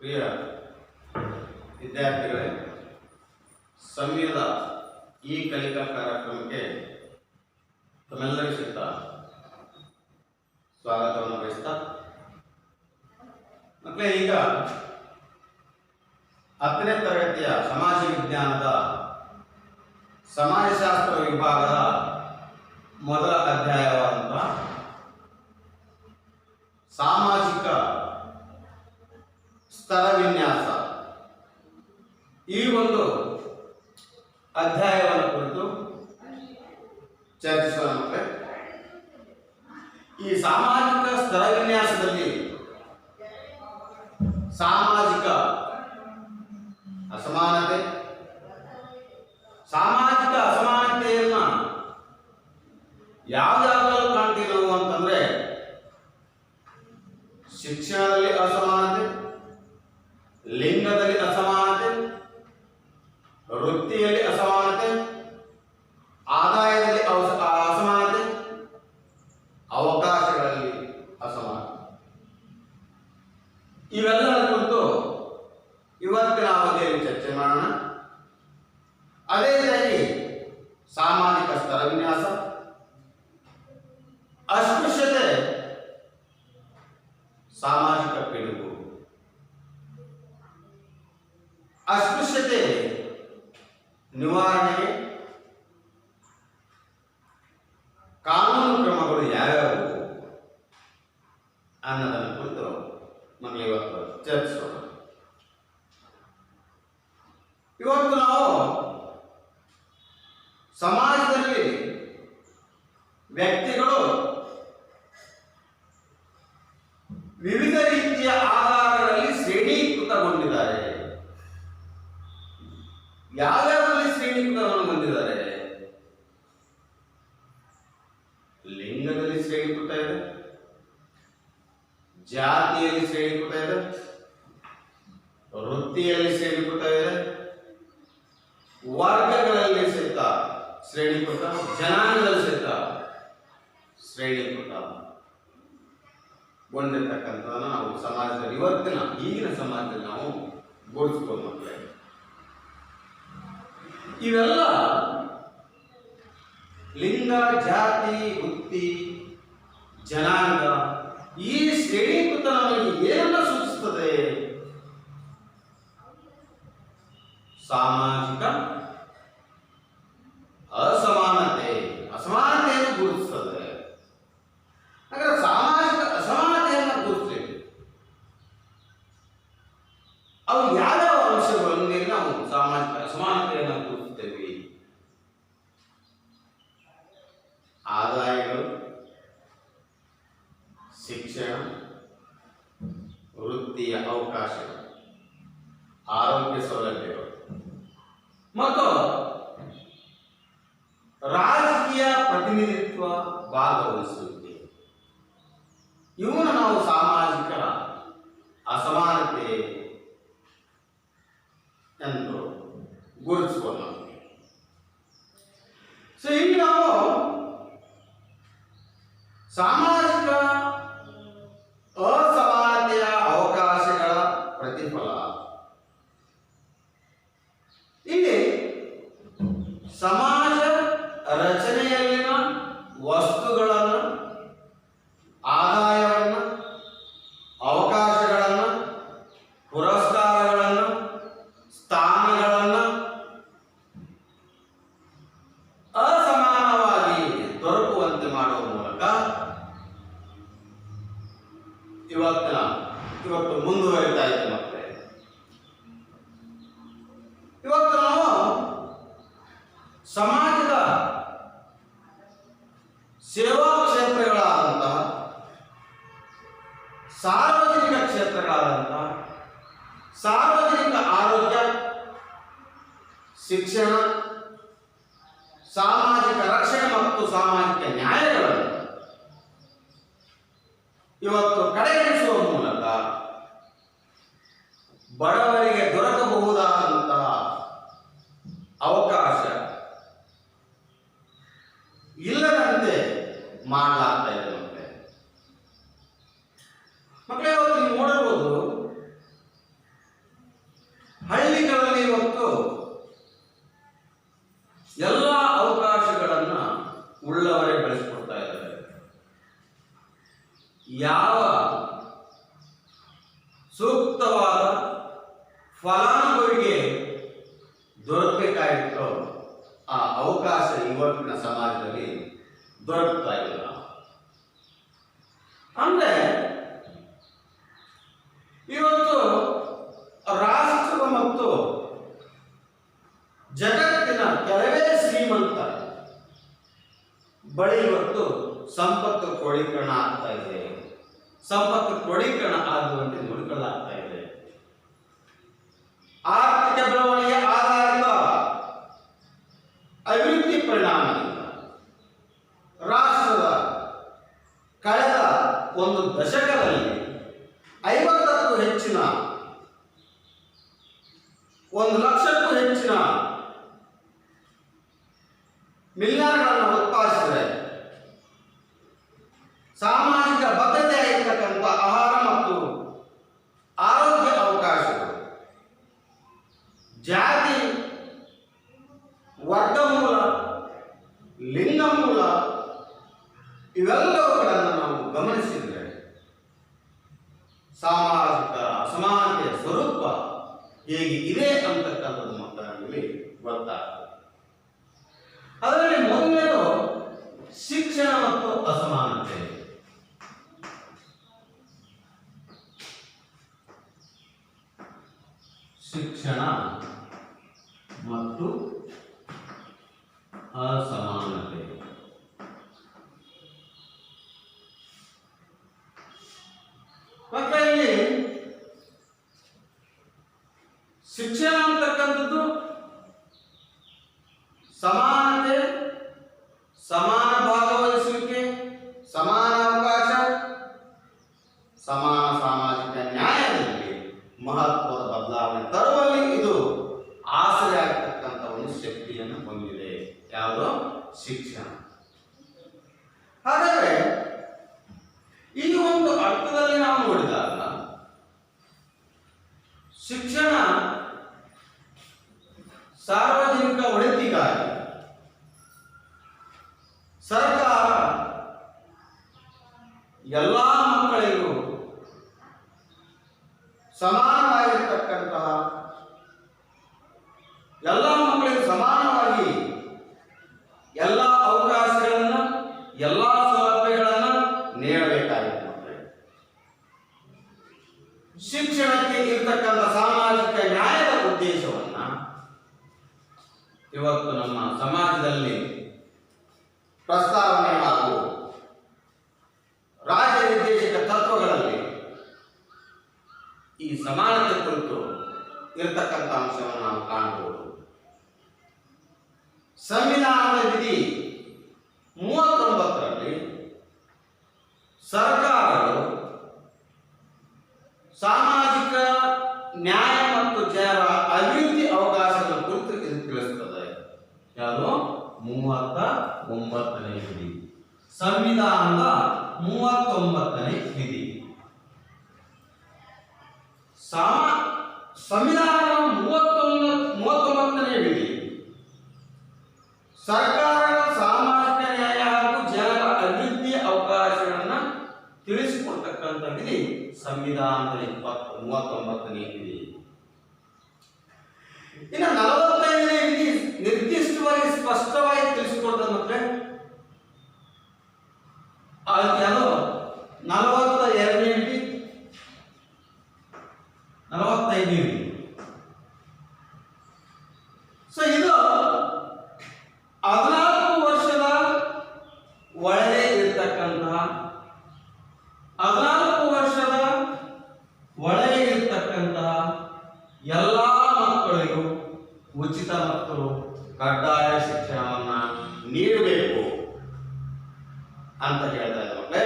ಪ್ರಿಯ ವಿದ್ಯಾರ್ಥಿಗಳೇ, ಸಂವಿಧಾನ ಈ ಕಲಿಕಾ ಕಾರ್ಯಕ್ರಮಕ್ಕೆ ತಮ್ಮೆಲ್ಲರಿಗೂ ಸಿದ್ಧ ಸ್ವಾಗತವನ್ನು ಬಯಸ್ತಾ ಮಕ್ಕಳೇ, ಈಗ 10ನೇ ತರಗತಿಯ ಸಮಾಜ ವಿಜ್ಞಾನದ ಸಮಾಜಶಾಸ್ತ್ರ ವಿಭಾಗದ ಮೊದಲ ಅಧ್ಯಾಯವಾದಂತಹ ಸಾಮಾಜಿಕ ಸ್ತರ ವಿನ್ಯಾಸ ಈ ಒಂದು ಅಧ್ಯಾಯವನ್ನು ಕುರಿತು ಚರ್ಚಿಸೋಣ ಮಕ್ಕಳೇ. ಈ ಸಾಮಾಜಿಕ ಸ್ತರ ವಿನ್ಯಾಸದಲ್ಲಿ ಸಾಮಾಜಿಕ ಅಸಮಾನತೆ, ಸಾಮಾಜಿಕ ಅಸಮಾನತೆಯನ್ನ ಯಾವ್ದಾದ್ರೂ ಕಾಣ್ತೀವಿ ನಾವು ಅಂತಂದ್ರೆ ಶಿಕ್ಷಣದಲ್ಲಿ ಅಸಮಾನತೆ, ಲಿಂಗದಲ್ಲಿ ಅಸಮಾನತೆ, ವೃತ್ತಿಯಲ್ಲಿ ಅಸಮಾನತೆ, ಆದಾಯದಲ್ಲಿ ಅಸಮಾನತೆ, ಅವಕಾಶಗಳಲ್ಲಿ ಅಸಮಾನತೆ, ಇವೆಲ್ಲರ ಕುರಿತು ಇವತ್ತಿನ ಅವಧಿಯಲ್ಲಿ ಚರ್ಚೆ ಮಾಡೋಣ. ಅದೇ ರೀತಿಯಾಗಿ ಸಾಮಾಜಿಕ ಸ್ತರ ವಿನ್ಯಾಸ, ಅಸ್ಪೃಶ್ಯತೆ, ಸಾಮಾಜಿಕ ಪಿಡುಗು, ಅಸ್ಪೃಶ್ಯತೆ ನಿವಾರಣೆಗೆ ಕಾನೂನು ಕ್ರಮಗಳು ಯಾವ್ಯಾವು ಅನ್ನೋದನ್ನು ಕುರಿತು ನಮಗೆ ಇವತ್ತು ಚರ್ಚಿಸೋಣ. ಇವತ್ತು ನಾವು ಸಮಾಜದಲ್ಲಿ ವ್ಯಕ್ತಿಗಳು ವಿವಿಧ ರೀತಿಯ ಆಧಾರಗಳಲ್ಲಿ ಶ್ರೇಣೀಕೃತಗೊಂಡಿದ್ದಾರೆ. ಯಾವ್ಯಾವಲ್ಲಿ ಶ್ರೇಣೀಕೃತಗೊಂಡಿದ್ದಾರೆ? ಲಿಂಗದಲ್ಲಿ ಶ್ರೇಣೀಕೃತ ಇದೆ, ಜಾತಿಯಲ್ಲಿ ಶ್ರೇಣೀಕೃತ ಇದೆ, ವೃತ್ತಿಯಲ್ಲಿ ಶ್ರೇಣೀಕೃತ ಇದೆ, ವರ್ಗಗಳಲ್ಲಿ ಸಹಿತ ಶ್ರೇಣೀಕೃತ, ಜನಾಂಗದಲ್ಲಿ ಸಹಿತ ಶ್ರೇಣೀಕೃತ ಗೊಂಡಿರ್ತಕ್ಕಂಥದ್ದನ್ನು ನಾವು ಸಮಾಜದಲ್ಲಿ ಈಗಿನ ಸಮಾಜದಲ್ಲಿ ನಾವು ಗುರುತಿಸ್ಬೋದು ಮಕ್ಕಳೇ. ಇವೆಲ್ಲ ಲಿಂಗ, ಜಾತಿ, ವೃತ್ತಿ, ಜನಾಂಗ ಈ ಶ್ರೇಣೀಕೃತ ನಮಗೆ ಏನನ್ನ ಸೂಚಿಸುತ್ತದೆ? ಸಾಮಾಜಿಕ ಅಸಮಾನತೆಯನ್ನು ಗುರುತಿಸುತ್ತದೆ. ಹಾಗಾದ್ರೆ ಸಾಮಾಜಿಕ ಅಸಮಾನತೆಯನ್ನು ಗುರುತಿಸಬೇಕು. ಅವು ಯಾವ್ಯಾವ ಅಂಶಗಳೊಂದಿಗೆ ನಾವು ಸಾಮಾಜಿಕ ಅಸಮಾನತೆಯನ್ನು ಗುರುತಿಸುತ್ತೇವೆ? ಆದಾಯಗಳು, ಶಿಕ್ಷಣ, ವೃತ್ತಿಯ ಅವಕಾಶಗಳು, ಆರೋಗ್ಯ ಸೌಲಭ್ಯಗಳು ಮತ್ತು ರಾಜಕೀಯ ಪ್ರತಿನಿಧಿತ್ವ ಭಾಗವಹಿಸುವಿಕೆ, ಇವನು ನಾವು ಸಾಮಾಜಿಕ ಅಸಮಾನತೆ ಎಂದು ಗುರುತಿಸಬಹುದು. ಸೊ ಇಲ್ಲಿ ನಾವು ಸಾಮಾಜಿಕ ಅಸಮಾನತೆಯ ಅವಕಾಶಗಳ ಪ್ರತಿಫಲ, ಇಲ್ಲಿ ಸಮಾಜ ರಚನೆಯಲ್ಲಿನ ವಸ್ತುಗಳನ್ನು, ಆದಾಯವನ್ನು, ಅವಕಾಶಗಳನ್ನು, ಪುರಸ್ಕಾರಗಳನ್ನು, ಸ್ಥಾನಗಳನ್ನು ಅಸಮಾನವಾಗಿ ದೊರಕುವಂತೆ ಮಾಡುವ ಮೂಲಕ ಇವತ್ತು ಮುಂದುವರಿತಾ ಇತ್ತು ಮಕ್ಕಳೇ. ಇವತ್ತು ನಾವು ಸಮಾಜದ ಸೇವಾ ಕ್ಷೇತ್ರಗಳಾದಂತಹ, ಸಾರ್ವಜನಿಕ ಕ್ಷೇತ್ರಗಳಾದಂತಹ ಸಾರ್ವಜನಿಕ ಆರೋಗ್ಯ, ಶಿಕ್ಷಣ, ಸಾಮಾಜಿಕ ರಕ್ಷಣೆ ಮತ್ತು ಸಾಮಾಜಿಕ ನ್ಯಾಯಗಳನ್ನು ಇವತ್ತು ಕಡೆಗಣಿಸುವ ಮೂಲಕ ಬಡವರಿಗೆ ದೊರಕಬಹುದಾದಂತಹ ಅವಕಾಶ ಇಲ್ಲದಂತೆ ಮಾಡಲಾಗ್ತಾ ಇದೆ ಮಕ್ಕಳೇ. ಮಕ್ಕಳೇ, ಇವತ್ತು ನೀವು ನೋಡಬಹುದು ಸೂಕ್ತವಾದ ಫಲಾನುಭವಿಗೆ ದೊರಕಬೇಕಾಗಿತ್ತು ಆ ಅವಕಾಶ ಇವತ್ತಿನ ಸಮಾಜದಲ್ಲಿ ದೊರಕ್ತಾ ಇಲ್ಲ. ಅಂದ್ರೆ ಇವತ್ತು ರಾಷ್ಟ್ರದ ಮತ್ತು ಜಗತ್ತಿನ ಕೆಲವೇ ಶ್ರೀಮಂತ ಬಳಿ ಇವತ್ತು ಸಂಪತ್ತು ಕ್ರೋಢೀಕರಣ ಆಗ್ತಾ ಇದೆ. ಸಂಪತ್ತು ಕ್ರೋಢೀಕರಣ ಆಗುವಂತೆ ನೋಡಿಕೊಳ್ಳಲಾಗ್ತಾ ಇದೆ. ಆರ್ಥಿಕ ಬೆಳವಣಿಗೆ ಆಧಾರಿತ ಅಭಿವೃದ್ಧಿ ಪರಿಣಾಮದಿಂದ ರಾಷ್ಟ್ರದ ಕಳೆದ ಒಂದು ದಶಕದಲ್ಲಿ 50ಕ್ಕೂ ಹೆಚ್ಚಿನ 1,00,000ಕ್ಕೂ ಹೆಚ್ಚಿನ ಮಿಲಿಯನ್ಗಳನ್ನು ಉತ್ಪಾದಿಸಿದರೆ ಸಾಮಾಜಿಕ ಭದ್ರತೆ ಆಗಿರ್ತಕ್ಕಂಥ ಆಹಾರ ಮತ್ತು ಆರೋಗ್ಯ ಅವಕಾಶಗಳು, ಜಾತಿ, ವರ್ಗಮೂಲ, ಲಿಂಗಮೂಲ ಇವೆಲ್ಲವುಗಳನ್ನು ನಾವು ಗಮನಿಸಿದರೆ ಸಾಮಾಜಿಕ ಅಸಮಾನತೆಯ ಸ್ವರೂಪ ಹೇಗೆ ಇದೆ ಅಂತಕ್ಕಂಥದ್ದು ಮಕ್ಕಳಿಗೆ ಗೊತ್ತಾಗ್ತದೆ. ಅದರಲ್ಲಿ ಮೊದಲನೇದು ಶಿಕ್ಷಣ ಮತ್ತು ಅಸಮಾನತೆ. ಶಿಕ್ಷಣ ಮತ್ತು ಅಸಮಾನತೆ. ಮಕ್ಕಳಲ್ಲಿ ಶಿಕ್ಷಣ ಅಂತಕ್ಕಂಥದ್ದು ಸಮಾನತೆ, ಸಮಾನ ಭಾಗವಹಿಸುವಿಕೆ, ಸಮಾನ ಅವಕಾಶ, ಸಮಾನ ಸಾಮಾಜಿಕ ನ್ಯಾಯದಲ್ಲಿ ಮಹತ್ವದ ಬದಲಾವಣೆ ತರುವಲ್ಲಿ ಇದು ಆಸರೆ ಆಗ್ತಕ್ಕಂಥ ಒಂದು ಶಕ್ತಿಯನ್ನು ಹೊಂದಿದೆ. ಯಾವುದು? ಶಿಕ್ಷಣ. ಹಾಗಾದರೆ ಈ ಒಂದು ಅರ್ಥದಲ್ಲಿ ನಾವು ನೋಡಿದಾಗ ಶಿಕ್ಷಣ ಸಾರ್ವಜನಿಕ ಒಳಿತಿಗಾಗಿ ಸರ್ಕಾರ ಎಲ್ಲ ಮಕ್ಕಳಿಗೂ ಸಮಾನವಾಗಿರ್ತಕ್ಕಂತಹ ಎಲ್ಲ ಮಕ್ಕಳಿಗೂ ಸಮಾನವಾಗಿ ಎಲ್ಲ ಅವಕಾಶಗಳನ್ನು ಎಲ್ಲ ಸೌಲಭ್ಯಗಳನ್ನು ನೀಡಬೇಕಾಗಿದೆ. ಶಿಕ್ಷಣಕ್ಕೆ ಇರತಕ್ಕಂಥ ಸಾಮಾಜಿಕ ನ್ಯಾಯದ ಉದ್ದೇಶವನ್ನ ಇವತ್ತು ನಮ್ಮ ಸಮಾಜದಲ್ಲಿ ಪ್ರಸ್ತಾವನೆ ಹಾಗೂ ರಾಜ್ಯ ನಿರ್ದೇಶಕ ತತ್ವಗಳಲ್ಲಿ ಈ ಸಮಾನತೆ ಕುರಿತು ಇರತಕ್ಕಂಥ ಅಂಶವನ್ನು ನಾವು ಕಾಣಬಹುದು. ಸಂವಿಧಾನದ ವಿಧಿ 39ರಲ್ಲಿ ಸರ್ಕಾರಗಳು ಸಾಮಾಜಿಕ ನ್ಯಾಯ ಮತ್ತು ಜನರ ಅಭಿವೃದ್ಧಿ ಅವಕಾಶಗಳ ಕುರಿತು ಇದು ತಿಳಿಸುತ್ತದೆ. ಯಾವುದು? 39ನೇ ವಿಧಿ, ಸಂವಿಧಾನದ 39ನೇ ವಿಧಿ. ಸಂವಿಧಾನದ 39ನೇ ವಿಧಿ ಸರ್ಕಾರಗಳ ಸಾಮಾಜಿಕ ನ್ಯಾಯ ಹಾಗೂ ಜನರ ಅಭಿವೃದ್ಧಿ ಅವಕಾಶಗಳನ್ನು ತಿಳಿಸಿಕೊಡ್ತಕ್ಕಂಥ ವಿಧಿ ಸಂವಿಧಾನದ 39ನೇ ವಿಧಿ. ಇನ್ನು 45ನೇ ವಿಧಿ ನಿರ್ದಿಷ್ಟವಾಗಿ ಸ್ಪಷ್ಟವಾಗಿ ತಿಳಿಸಿಕೊಡ್ತದೆ. ಮತ್ತೆ ಅದು 42ನೇ ವಿಧಿ, 45ನೇ ವಿಧಿ. ಸೊ ಇದು 14 ವರ್ಷದ ಒಳಗೆ ಇರ್ತಕ್ಕಂತಹ 14 ವರ್ಷದ ಒಳಗೆ ಇರ್ತಕ್ಕಂತಹ ಎಲ್ಲ ಮಕ್ಕಳಿಗೂ ಉಚಿತ ಮತ್ತು ಕಡ್ಡಾಯ ಶಿಕ್ಷಣವನ್ನ ನೀಡಬೇಕು ಅಂತ ಹೇಳ್ತಾ ಇದ್ದಾರೆ ಮಕ್ಕಳೇ.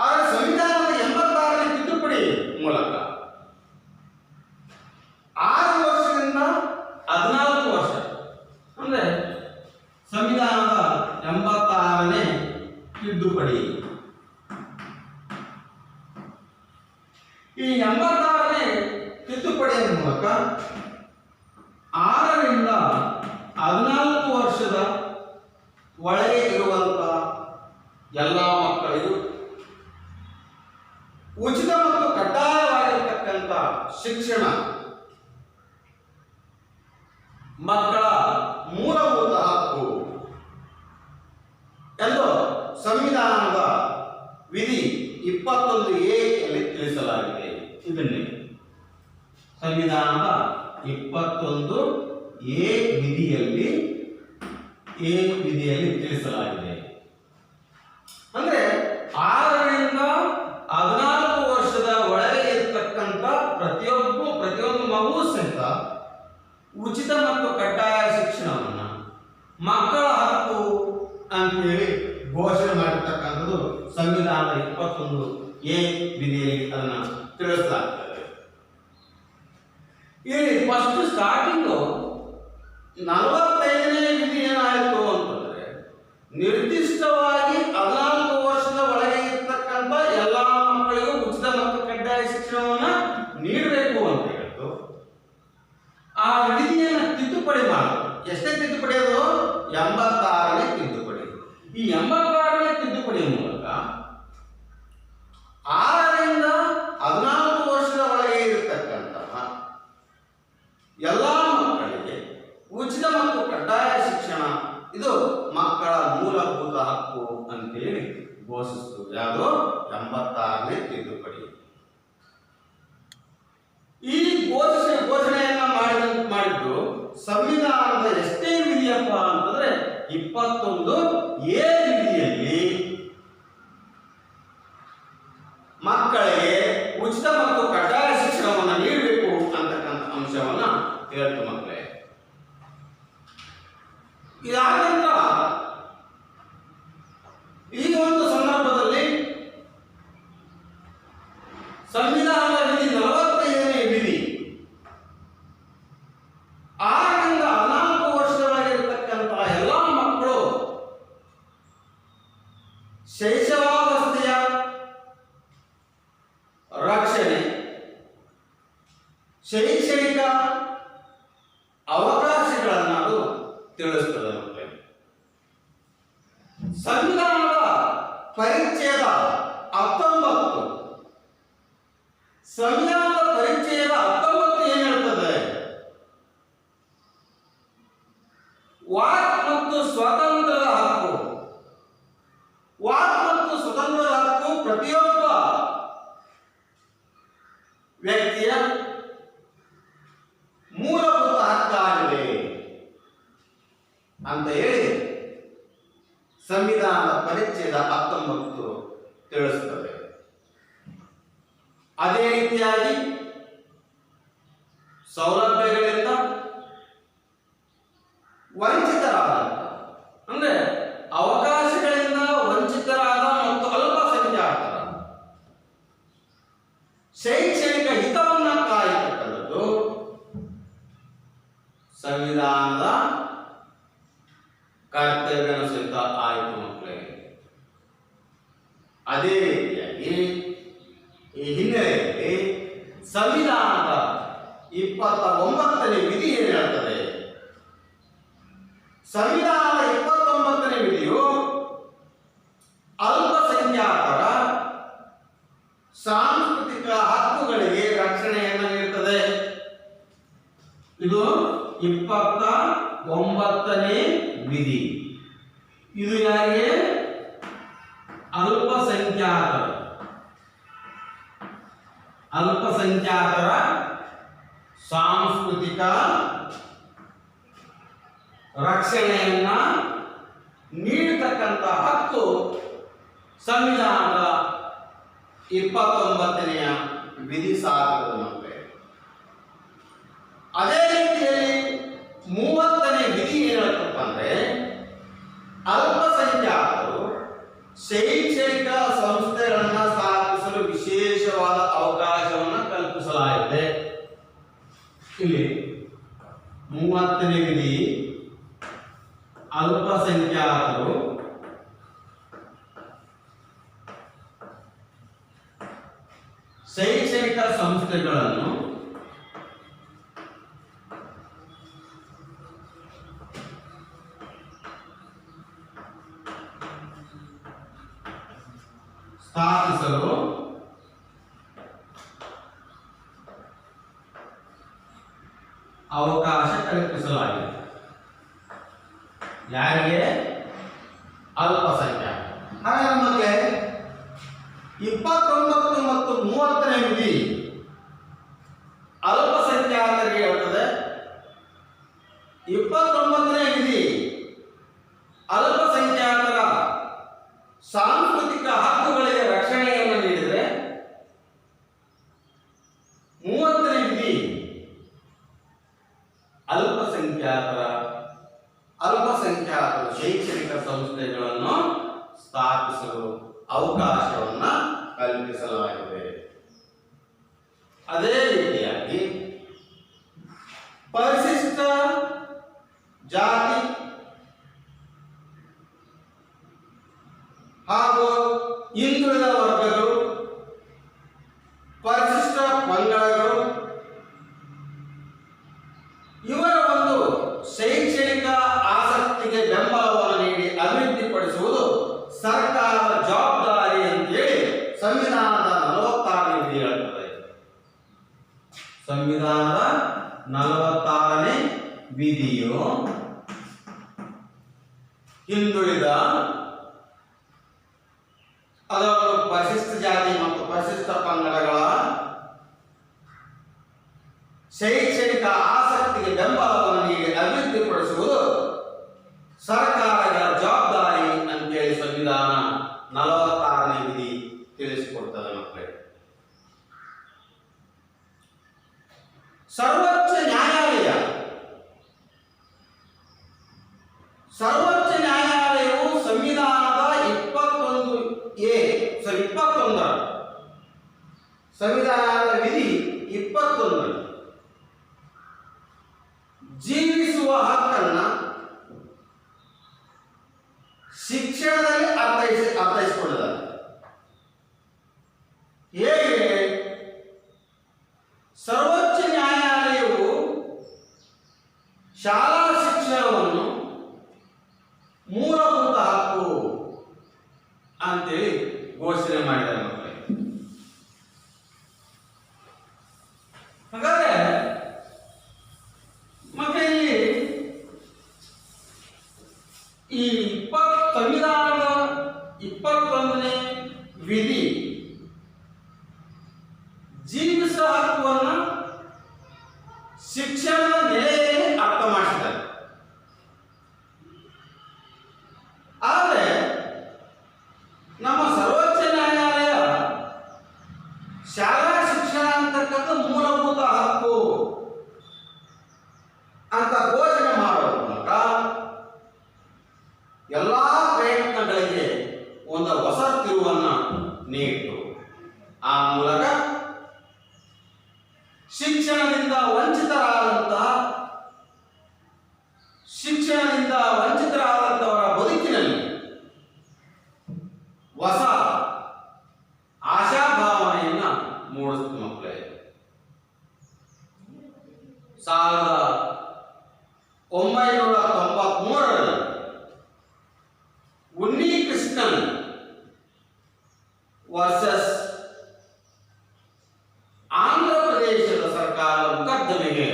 ಆದರೆ ಸಂವಿಧಾನದ 86ನೇ ತಿದ್ದುಪಡಿ ಮೂಲಕ 6 ವರ್ಷದಿಂದ 14 ವರ್ಷ ಅಂದ್ರೆ ಸಂವಿಧಾನದ 86ನೇ ತಿದ್ದುಪಡಿ. ಈ 86ನೇ ತಿದ್ದುಪಡಿಯ ಮೂಲಕ 6ರಿಂದ 14 ವರ್ಷದ ಒಳಗೆ ಇರುವಂತಹ ಎಲ್ಲ ಮಕ್ಕಳಿಗೂ ಉಚಿತ ಮತ್ತು ಕಡ್ಡಾಯವಾಗಿ ಶಿಕ್ಷಣ ಮಕ್ಕಳ ಮೂಲಭೂತ ಹಕ್ಕು ಎಂದು ಸಂವಿಧಾನದ ವಿಧಿ 21A ಯಲ್ಲಿ ತಿಳಿಸಲಾಗಿದೆ. ಇದನ್ನೇ ಸಂವಿಧಾನದ 21A ವಿಧಿಯಲ್ಲಿ ತಿಳಿಸಲಾಗಿದೆ. ಅಂದ್ರೆ 6ರಿಂದ 14 ವರ್ಷದ ಒಳಗೆ ಇರತಕ್ಕಂತ ಪ್ರತಿಯೊಂದು ಮಗು ಸಹಿತ ಉಚಿತ ಮತ್ತು ಕಡ್ಡಾಯ ಶಿಕ್ಷಣವನ್ನು ಮಕ್ಕಳ ಹಕ್ಕು ಅಂತೇಳಿ ಘೋಷಣೆ ಮಾಡಿರ್ತಕ್ಕಂಥದ್ದು ಸಂವಿಧಾನದ 21A ವಿಧಿಯಲ್ಲಿ ಅದನ್ನು ತಿಳಿಸಲಾಗ್ತದೆ. ಇಲ್ಲಿ ಫಸ್ಟ್ ಸ್ಟಾರ್ಟಿಂಗು 45ನೇ ವಿಧಿ ಏನಾಯಿತು ಅಂತಂದ್ರೆ ನಿರ್ದಿಷ್ಟವಾಗಿ 14 ವರ್ಷದ ಒಳಗೆ ಇರ್ತಕ್ಕಂಥ ಎಲ್ಲ ಮಕ್ಕಳಿಗೂ ಉಚಿತ ಮತ್ತು ಕಡ್ಡಾಯ ಶಿಕ್ಷಣವನ್ನು ನೀಡಬೇಕು ಅಂತ ಹೇಳ್ತು. ಆ ವಿಧಿಯನ್ನು ತಿದ್ದುಪಡಿ ಮಾಡೋದು. ಎಷ್ಟೇ ತಿದ್ದುಪಡಿ ಅದು? 86ನೇ ತಿದ್ದುಪಡಿ. ಈ 86ನೇ ತಿದ್ದುಪಡಿಯ ಮೂಲಕ 6ರಿಂದ 14 ವರ್ಷದ ಒಳಗೆ ಇರತಕ್ಕಂತಹ ಎಲ್ಲ ಮಕ್ಕಳಿಗೆ ಉಚಿತ ಮತ್ತು ಕಡ್ಡಾಯ ಶಿಕ್ಷಣ ಇದು ಮಕ್ಕಳ ಮೂಲಭೂತ ಹಕ್ಕು ಅಂತೇಳಿ ಘೋಷಿಸಿತು. ಯಾವುದು? 86ನೇ ತಿದ್ದುಪಡಿ. ಈ ಘೋಷಣೆಯನ್ನ ಮಾಡಿದ್ದು ಸಂವಿಧಾನದ ಎಷ್ಟೇ ವಿಧಿಯಪ್ಪ ಅಂತಂದ್ರೆ 21A ವಿಧಿಯಲ್ಲಿ ಮಕ್ಕಳಿಗೆ ಉಚಿತ ಮತ್ತು ಕಡ್ಡಾಯ ಶಿಕ್ಷಣವನ್ನು ನೀಡಬೇಕು ಅಂತಕ್ಕಂಥ ಅಂಶವನ್ನ ಹೇಳ್ತು ಮಕ್ಕಳೇ. ಇದಾದ ನಂತರ ಈ ಒಂದು ಸಂದರ್ಭದಲ್ಲಿ ಸಂವಿಧಾನದ ವಿಧಿ 45ನೇ ವಿಧಿ 6ರಿಂದ 14 ವರ್ಷದೊಳಗೆ ಇರತಕ್ಕಂತಹ ಎಲ್ಲ ಮಕ್ಕಳು ಶೈಶವಾವಸ್ಥೆಯ ರಕ್ಷಣೆ, ಶೈಕ್ಷಣಿಕ ಅವಕಾಶಗಳನ್ನು ಅದು ತಿಳಿಸುತ್ತದೆ. ಸಂವಿಧಾನದ ಪರಿಚ್ಛೇದ 19 ಸಂವಿಧಾನದ ಪರಿಚ್ಛೇದ 19 ಏನ್ ಹೇಳ್ತದೆ? ವಾಕ್ ಮತ್ತು ಸ್ವಾತಂತ್ರ್ಯದ ಹಕ್ಕು. ವಾಕ್ ಮತ್ತು ಸ್ವತಂತ್ರದ ಹಕ್ಕು ಪ್ರತಿಯೊಬ್ಬ ವ್ಯಕ್ತಿಯ ಮೂಲಭೂತ ಹಕ್ಕಾಗಿದೆ ಅಂತ ಹೇಳಿ ಸಂವಿಧಾನದ ಪರಿಚ್ಛೇದ 19 ತಿಳಿಸುತ್ತದೆ. ಅದೇ ರೀತಿಯಾಗಿ ಸೌಲಭ್ಯಗಳಿಂದ ವಂಚಿತರಾದ ಅಂದ್ರೆ ಅವಕಾಶಗಳಿಂದ ವಂಚಿತರಾದ ಮತ್ತು ಅಲ್ಪಸಂಖ್ಯಾತರ ಶೈಕ್ಷಣಿಕ ಹಿತವನ್ನ ಕಾಯತಕ್ಕಂಥದ್ದು ಸಂವಿಧಾನದ ಕರ್ತವ್ಯನ ಸಹಿತ ಆಯಿತು ಮಕ್ಕಳೇ. ಅದೇ ರೀತಿಯಾಗಿ ಈ ಹಿನ್ನೆಲೆಯಲ್ಲಿ ಸಂವಿಧಾನದ 29ನೇ ವಿಧಿ ಏನು ಹೇಳ್ತದೆ? ಸಂವಿಧಾನದ 29ನೇ ವಿಧಿಯು ಅಲ್ಪಸಂಖ್ಯಾತರ ಸಾಂಸ್ಕೃತಿಕ ಹಕ್ಕುಗಳಿಗೆ ರಕ್ಷಣೆಯನ್ನು ನೀಡುತ್ತದೆ. ಇದು 29ನೇ ವಿಧಿ. ಇದು ಯಾರಿಗೆ? ಅಲ್ಪಸಂಖ್ಯಾತರ ಸಾಂಸ್ಕೃತಿಕ ರಕ್ಷಣೆಯನ್ನ ನೀಡತಕ್ಕಂಥ ಹಕ್ಕು ಸಂವಿಧಾನದ 29ನೇ ವಿಧಿ ಸಾಧಕತೆ. ಅದೇ ರೀತಿಯಲ್ಲಿ 30ನೇ ವಿಧಿ ಏನಪ್ಪ ಅಂದ್ರೆ ಅಲ್ಪಸಂಖ್ಯಾತರು ಶೈಕ್ಷಣಿಕ ಸಂಸ್ಥೆಗಳನ್ನು ಸ್ಥಾಪಿಸಲು ವಿಶೇಷವಾದ ಅವಕಾಶವನ್ನು ಕಲ್ಪಿಸಲಾಗಿದೆ. ಇಲ್ಲಿ 30ನೇ ವಿಧಿ ಅಲ್ಪಸಂಖ್ಯಾತರು ಶೈಕ್ಷಣಿಕ ಸಂಸ್ಥೆಗಳನ್ನು ಸ್ಥಾಪಿಸಲು ಅವಕಾಶ ಕಲ್ಪಿಸಲಾಗಿದೆ. ಯಾರಿಗೆ? ಅಲ್ಪಸಂಖ್ಯಾತ. ಹಾಗಾದ್ರೆ ನಮಗೆ 29 ಮತ್ತು 30ನೇ ವಿಧಿ ಅಲ್ಪಸಂಖ್ಯಾತರಿಗೆ ಇರುತ್ತದೆ. 29ನೇ ವಿಧಿ ಅಲ್ಪಸಂಖ್ಯಾತರ ಸಾಂಸ್ಕೃತಿಕ ಹಕ್ಕುಗಳಿಗೆ ರಕ್ಷಣೆಯನ್ನು ನೀಡಿದರೆ, 30ನೇ ವಿಧಿ ಅಲ್ಪಸಂಖ್ಯಾತರ ಶೈಕ್ಷಣಿಕ ಸಂಸ್ಥೆಗಳನ್ನು ಸ್ಥಾಪಿಸಲು ಅವಕಾಶವನ್ನು ಕಲ್ಪಿಸಲಾಗಿದೆ. ಅದೇ ರೀತಿಯಾಗಿ ಪರಿಶಿಷ್ಟ ಜಾತಿ ಹಾಗೂ ಹಿಂದುಳಿದ ವರ್ಗಗಳು, ಪರಿಶಿಷ್ಟ ಪಂಗಡಗಳು ಇವರ ಒಂದು ಶೈಕ್ಷಣಿಕ ಆಸಕ್ತಿಗೆ ಬೆಂಬಲವನ್ನು ನೀಡಿ ಅಭಿವೃದ್ಧಿಪಡಿಸುವುದು ಸರ್ಕಾರದ ಜವಾಬ್ದಾರಿ ಅಂತೇಳಿ ಸಂವಿಧಾನದ 46ನೇ ವಿಧಿ ಹೇಳುತ್ತದೆ. ಸಂವಿಧಾನದ 46ನೇ ವಿಧಿಯು ಹಿಂದುಳಿದ, ಅದರಲ್ಲೂ ಪರಿಶಿಷ್ಟ ಜಾತಿ ಮತ್ತು ಪರಿಶಿಷ್ಟ ಪಂಗಡಗಳ ಶೈಕ್ಷಣಿಕ ಆಸಕ್ತಿಗೆ ಬೆಂಬಲವನ್ನು ನೀಡಿ ಅಭಿವೃದ್ಧಿಪಡಿಸುವುದು ಸರ್ಕಾರದ ಜವಾಬ್ದಾರಿ ಅಂತೇಳಿ ಸಂವಿಧಾನ 46ನೇ ವಿಧಿ ತಿಳಿಸಿಕೊಡ್ತದೆ ಮಕ್ಕಳೇ. ಸರ್ವೋಚ್ಚ ನ್ಯಾಯಾಲಯವು ಸಂವಿಧಾನದ 21 ಸಂವಿಧಾನದ ವಿಧಿ 21 ಜೀವಿಸುವ ಹಕ್ಕನ್ನ ಶಿಕ್ಷಣದಲ್ಲಿ ಅರ್ಥೈಸಿಕೊಂಡಿದ್ದಾರೆ. ಹೇಗೆ? ಸರ್ವೋಚ್ಚ ನ್ಯಾಯಾಲಯವು ಶಾಲಾ ಶಿಕ್ಷಣವನ್ನು ಮೂಲಭೂತ ಹಕ್ಕು ಅಂತೇಳಿ ಘೋಷಣೆ ಮಾಡಿದ್ದಾರೆ ಮಕ್ಕಳಿಗೆ. ಹಾಗಾದ್ರೆ ಮಕ್ಕಳಿಗೆ ಈ ಸಂವಿಧಾನದ 21ನೇ ವಿಧಿ ಜೀವಿಸುವ ಹಕ್ಕುವನ್ನು ಶಿಕ್ಷಣದ ನೆಲೆಯಲ್ಲಿ ಅರ್ಥ ಮಾಡಿಸಿದ್ದಾರೆ. ಆದರೆ ನಮ್ಮ ಸರ್ವೋಚ್ಚ ನ್ಯಾಯಾಲಯ ಶಾಲಾ ಶಿಕ್ಷಣ ಅಂತಕ್ಕಂಥ ಮೂಲಭೂತ ಹಕ್ಕು ಅಂತ ಘೋಷಣೆ ಮಾಡುವ ಮೂಲಕ ಎಲ್ಲಾ ಪ್ರಯತ್ನಗಳಿಗೆ ಒಂದು ಹೊಸ ತಿರುವನ್ನು ನೀಡಿತು. ಆ ಮೂಲಕ ಶಿಕ್ಷಣದಿಂದ ವಂಚಿತರಾದಂಥವರ ಬದುಕಿನಲ್ಲಿ ಹೊಸ ಆಶಾಭಾವನೆಯನ್ನ ಮೂಡಿಸಿತು ಮಕ್ಕಳೇ. 1993ರಲ್ಲಿ ಉನ್ನಿಕೃಷ್ಣನ್ ವರ್ಸಸ್ ಆಂಧ್ರ ಪ್ರದೇಶದ ಸರ್ಕಾರದ ಮೊಕದ್ದಮೆಗೆ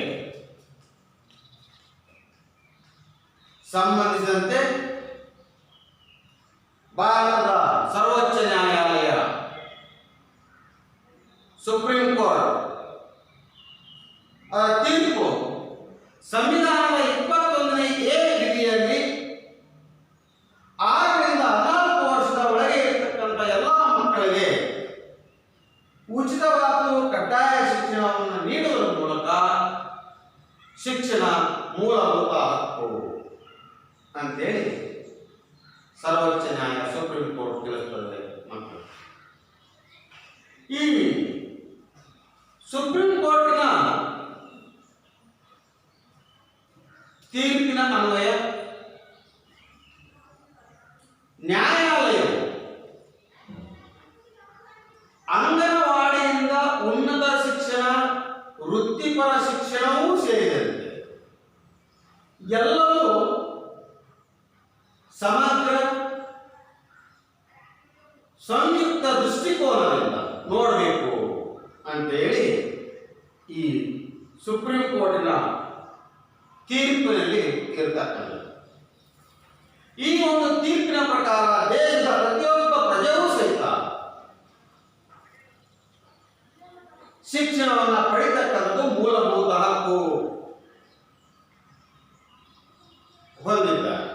ಸಂಬಂಧಿಸಿದಂತೆ ಭಾರತದ ಸರ್ವೋಚ್ಚ ನ್ಯಾಯಾಲಯ, ಸುಪ್ರೀಂ ಕೋರ್ಟ್ ತೀರ್ಪು ಸಂವಿಧಾನದ 21ನೇ ವಿಧಿಯಲ್ಲಿ 6 ರಿಂದ 14 ವರ್ಷದ ಒಳಗೆ ಇರತಕ್ಕಂಥ ಎಲ್ಲ ಮಕ್ಕಳಿಗೆ ಉಚಿತವಾದ ಕಡ್ಡಾಯ ಶಿಕ್ಷಣವನ್ನು ನೀಡುವುದರ ಮೂಲಕ ಶಿಕ್ಷಣ ಮೂಲಭೂತ ಹಕ್ಕು ಅಂತೇಳಿ ಸರ್ವೋಚ್ಚ ನ್ಯಾಯಾಲಯ ಸುಪ್ರೀಂ ಕೋರ್ಟ್ ತಿಳಿಸುತ್ತದೆ ಮಕ್ಕಳು. ಈ ಸುಪ್ರೀಂ ಕೋರ್ಟಿನ ತೀರ್ಪಿನ ಅನ್ವಯ ನ್ಯಾಯಾಲಯವು ಅಂಗನವಾಡಿಯಿಂದ ಉನ್ನತ ಶಿಕ್ಷಣ, ವೃತ್ತಿಪರ ಶಿಕ್ಷಣವೂ ಸೇರಿದಂತೆ ಎಲ್ಲವೂ ಸಮಗ್ರ ಸಂಯುಕ್ತ ದೃಷ್ಟಿಕೋನದಿಂದ ನೋಡಬೇಕು ಅಂತೇಳಿ ಈ ಸುಪ್ರೀಂ ಕೋರ್ಟಿನ ತೀರ್ಪಿನಲ್ಲಿ ಇರತಕ್ಕಂಥದ್ದು. ಈ ಒಂದು ತೀರ್ಪಿನ ಪ್ರಕಾರ ದೇಶದ ಪ್ರತಿಯೊಬ್ಬ ಪ್ರಜೆಯೂ ಸಹಿತ ಶಿಕ್ಷಣವನ್ನು ಪಡಿತಕ್ಕಂಥದ್ದು ಮೂಲಭೂತ ಹಕ್ಕು ಹೊಂದಿದ್ದಾರೆ.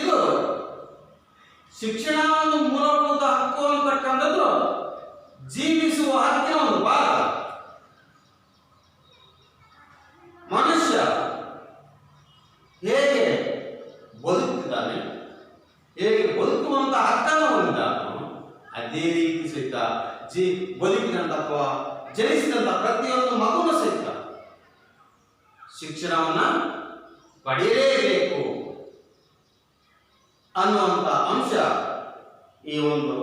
ಇದು ಶಿಕ್ಷಣ ಒಂದು ಮೂಲಭೂತ ಹಕ್ಕು ಅಂತಕ್ಕಂಥದ್ದು ಜೀವಿಸುವ ಹಕ್ಕಿನ ಒಂದು ಭಾಗ. ಮನುಷ್ಯ ಹೇಗೆ ಬದುಕ್ತಿದ್ದಾನೆ, ಹೇಗೆ ಬದುಕುವಂತ ಹಕ್ಕನ್ನು ಹೊಂದಿದ್ದಾನೋ ಅದೇ ರೀತಿ ಸಹಿತ ಬದುಕಿದಂತ ಅಥವಾ ಜನಿಸಿದಂತ ಪ್ರತಿಯೊಂದು ಮಗುನು ಸಹಿತ ಶಿಕ್ಷಣವನ್ನ ಪಡೆಯಲೇಬೇಕು ಅನ್ನುವಂಥ ಅಂಶ ಈ ಒಂದು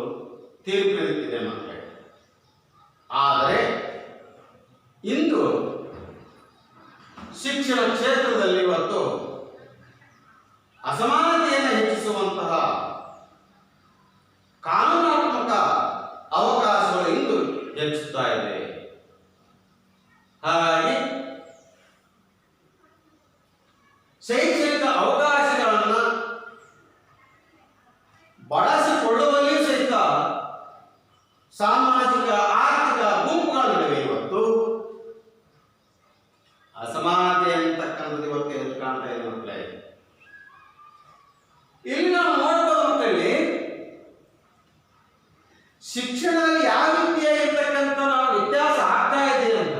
ತೀರ್ಪಿನಲ್ಲಿದೆ ಮಕ್ಕಳೇ. ಆದರೆ ಇಂದು ಶಿಕ್ಷಣ ಕ್ಷೇತ್ರದಲ್ಲಿ ಇವತ್ತು ಅಸಮಾನತೆಯನ್ನು ಹೆಚ್ಚಿಸುವಂತಹ ಕಾನೂನಾತ್ಮಕ ಅವಕಾಶಗಳು ಇಂದು ಹೆಚ್ಚುತ್ತಾ ಇದೆ. ಹಾಗಾಗಿ ಶೈಕ್ಷಣಿಕ ಅವಕಾಶಗಳನ್ನು ಬಳಸಿಕೊಳ್ಳುವಲ್ಲಿ ಸಹಿತ ಸಾಮಾಜಿಕ ಆರ್ಥಿಕ ಗುಂಪುಗಳ ನಡುವೆ ಇವತ್ತು ಅಸಮಾನತೆ ಅಂತಕ್ಕಂಥದ್ದು ಇವತ್ತು ಎದ್ದು ಕಾಣ್ತಾ ಇದೆ ಮಕ್ಕಳೇ. ಇಲ್ಲಿ ನಾವು ನೋಡಬಹುದು ಮಕ್ಕಳಲ್ಲಿ ಶಿಕ್ಷಣದಲ್ಲಿ ಯಾವ ರೀತಿಯಾಗಿರ್ತಕ್ಕಂಥ ನಾವು ವ್ಯತ್ಯಾಸ ಆಗ್ತಾ ಇದೆ ಅಂತ.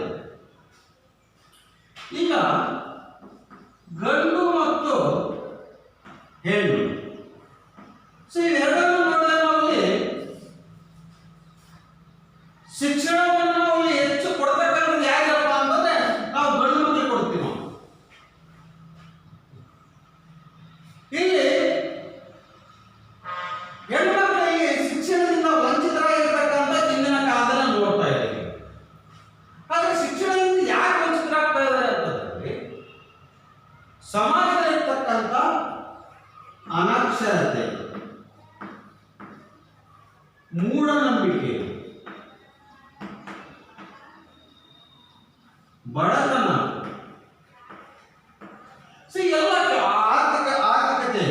ಈಗ ಗಂಡು ಮತ್ತು ಹೆಣ್ಣು, ಸೊ ಇವೆರಡನ್ನು ನೋಡಿದ್ರೆ ನಾವಲ್ಲಿ ಶಿಕ್ಷಣವನ್ನು ನಾವು ಹೆಚ್ಚು ಕೊಡ್ತಕ್ಕಂಥದ್ದು ಯಾರಪ್ಪ ಅಂತಂದ್ರೆ ನಾವು ಗಂಡು ಮಕ್ಕಳಿಗೆ ಕೊಡ್ತೀವಿ. ನಾವು ಇಲ್ಲಿ ಹೆಣ್ಮಕ್ಕಳಿಗೆ ಶಿಕ್ಷಣದಿಂದ ವಂಚಿತರಾಗಿರ್ತಕ್ಕಂಥ ಹಿಂದಿನ ಕಾಲದಲ್ಲಿ ನೋಡ್ತಾ ಇದ್ದೀವಿ. ಆದ್ರೆ ಶಿಕ್ಷಣದಿಂದ ಯಾಕೆ ವಂಚಿತರಾಗ್ತಾ ಇದ್ದಾರೆ ಅಂತಂದ್ರೆ ಸಮಾಜದಲ್ಲಿರ್ತಕ್ಕಂಥ ಅನಕ್ಷರತೆ, ಮೂಢನಂಬಿಕೆ, ಬಡತನ, ಸೊ ಎಲ್ಲ ಆರ್ಥಿಕತೆ,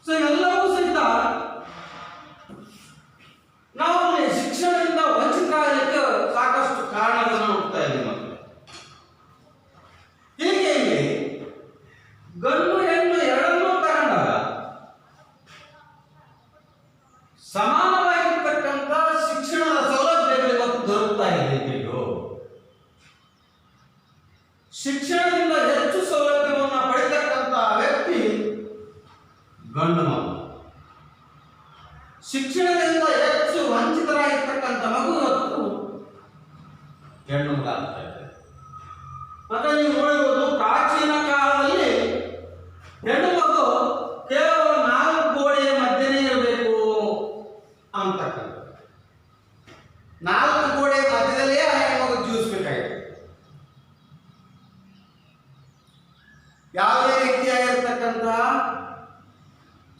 ಸೊ ಎಲ್ಲವೂ ಸಹಿತ ನಾವು ಶಿಕ್ಷಣದಿಂದ ವಂಚಿತರಾಗಲಿಕ್ಕೆ ಸಾಕಷ್ಟು ಕಾರಣಗಳನ್ನು ನೋಡ್ತಾ ಇದ್ದೀವಿ ಮಕ್ಕಳು. ಹೀಗೆ ಗಂಡು ಹೆಣ್ಣು ಎರಡನ್ನೂ ತಗೊಂಡಾಗ ಸಮಾನವಾಗಿರ್ತಕ್ಕಂಥ ಶಿಕ್ಷಣದ ಸೌಲಭ್ಯಗಳು ಇವತ್ತು ದೊರಕ್ತಾ ಇದೆ. ಶಿಕ್ಷಣದಿಂದ ಹೆಚ್ಚು ಸೌಲಭ್ಯವನ್ನು ಪಡೆತಕ್ಕಂಥ ವ್ಯಕ್ತಿ ಗಂಡು ಮಗು. ಶಿಕ್ಷಣದಿಂದ ಹೆಚ್ಚು ವಂಚಿತರಾಗಿರ್ತಕ್ಕಂಥ ಮಗು ಇವತ್ತು ಹೆಣ್ಣು ಮಗ ಆಗ್ತಾ ಇದೆ. ಮತ್ತೆ ನೀವು ನೋಡಬಹುದು ಪ್ರಾಚೀನ ಕಾಲದಲ್ಲಿ ಹೆಣ್ಣು ಮಗು ಕೇವಲ 4 ಗೋಡೆಯ ಮಧ್ಯೆನೇ ಇರಬೇಕು ಅಂತಕ್ಕಂಥದ್ದು. 4 ಗೋಡೆಯ ಮಧ್ಯದಲ್ಲೇ ಆ ಹೆಣ್ಣು ಮಗು ಜೀವಿಸಬೇಕಾಗಿದೆ. ಯಾವುದೇ ರೀತಿಯಾಗಿರ್ತಕ್ಕಂಥ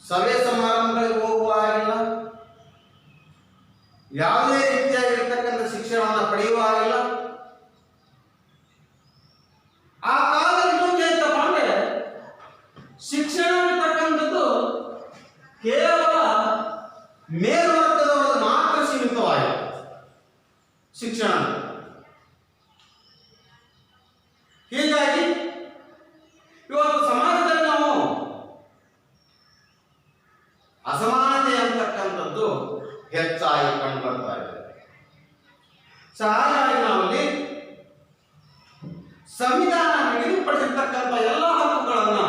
ಸಭೆ ಸಮಾರಂಭಗಳಿಗೆ ಹೋಗುವಾಗಿಲ್ಲ, ಯಾವುದೇ ರೀತಿಯಾಗಿರ್ತಕ್ಕಂಥ ಶಿಕ್ಷಣವನ್ನು ಪಡೆಯುವಾಗಿಲ್ಲ. ಆ ಕಾಲದಲ್ಲಿ ಮುಂದೆ ಇತ್ತಪ್ಪ ಅಂದ್ರೆ ಶಿಕ್ಷಣ ಅಂತಕ್ಕಂಥದ್ದು ಕೇವಲ ಮೇಲ್ವರ್ಗದವರಿಗೆ ಮಾತ್ರ ಸೀಮಿತವಾಗಿದೆ. ಶಿಕ್ಷಣ ಹೀಗಾಗಿ ಇವತ್ತು ಸಮಾಜದಲ್ಲಿ ನಾವು ಅಸಮಾನತೆ ಅಂತಕ್ಕಂಥದ್ದು ಹೆಚ್ಚಾಗಿ ಕಂಡು ಬರ್ತಾ ಇದೆ. ಹಾಗಾಗಿ ನಾವಲ್ಲಿ ಸಂವಿಧಾನ ನಿಗದಿಪಡಿಸಿರ್ತಕ್ಕಂಥ ಎಲ್ಲ ಹಕ್ಕುಗಳನ್ನು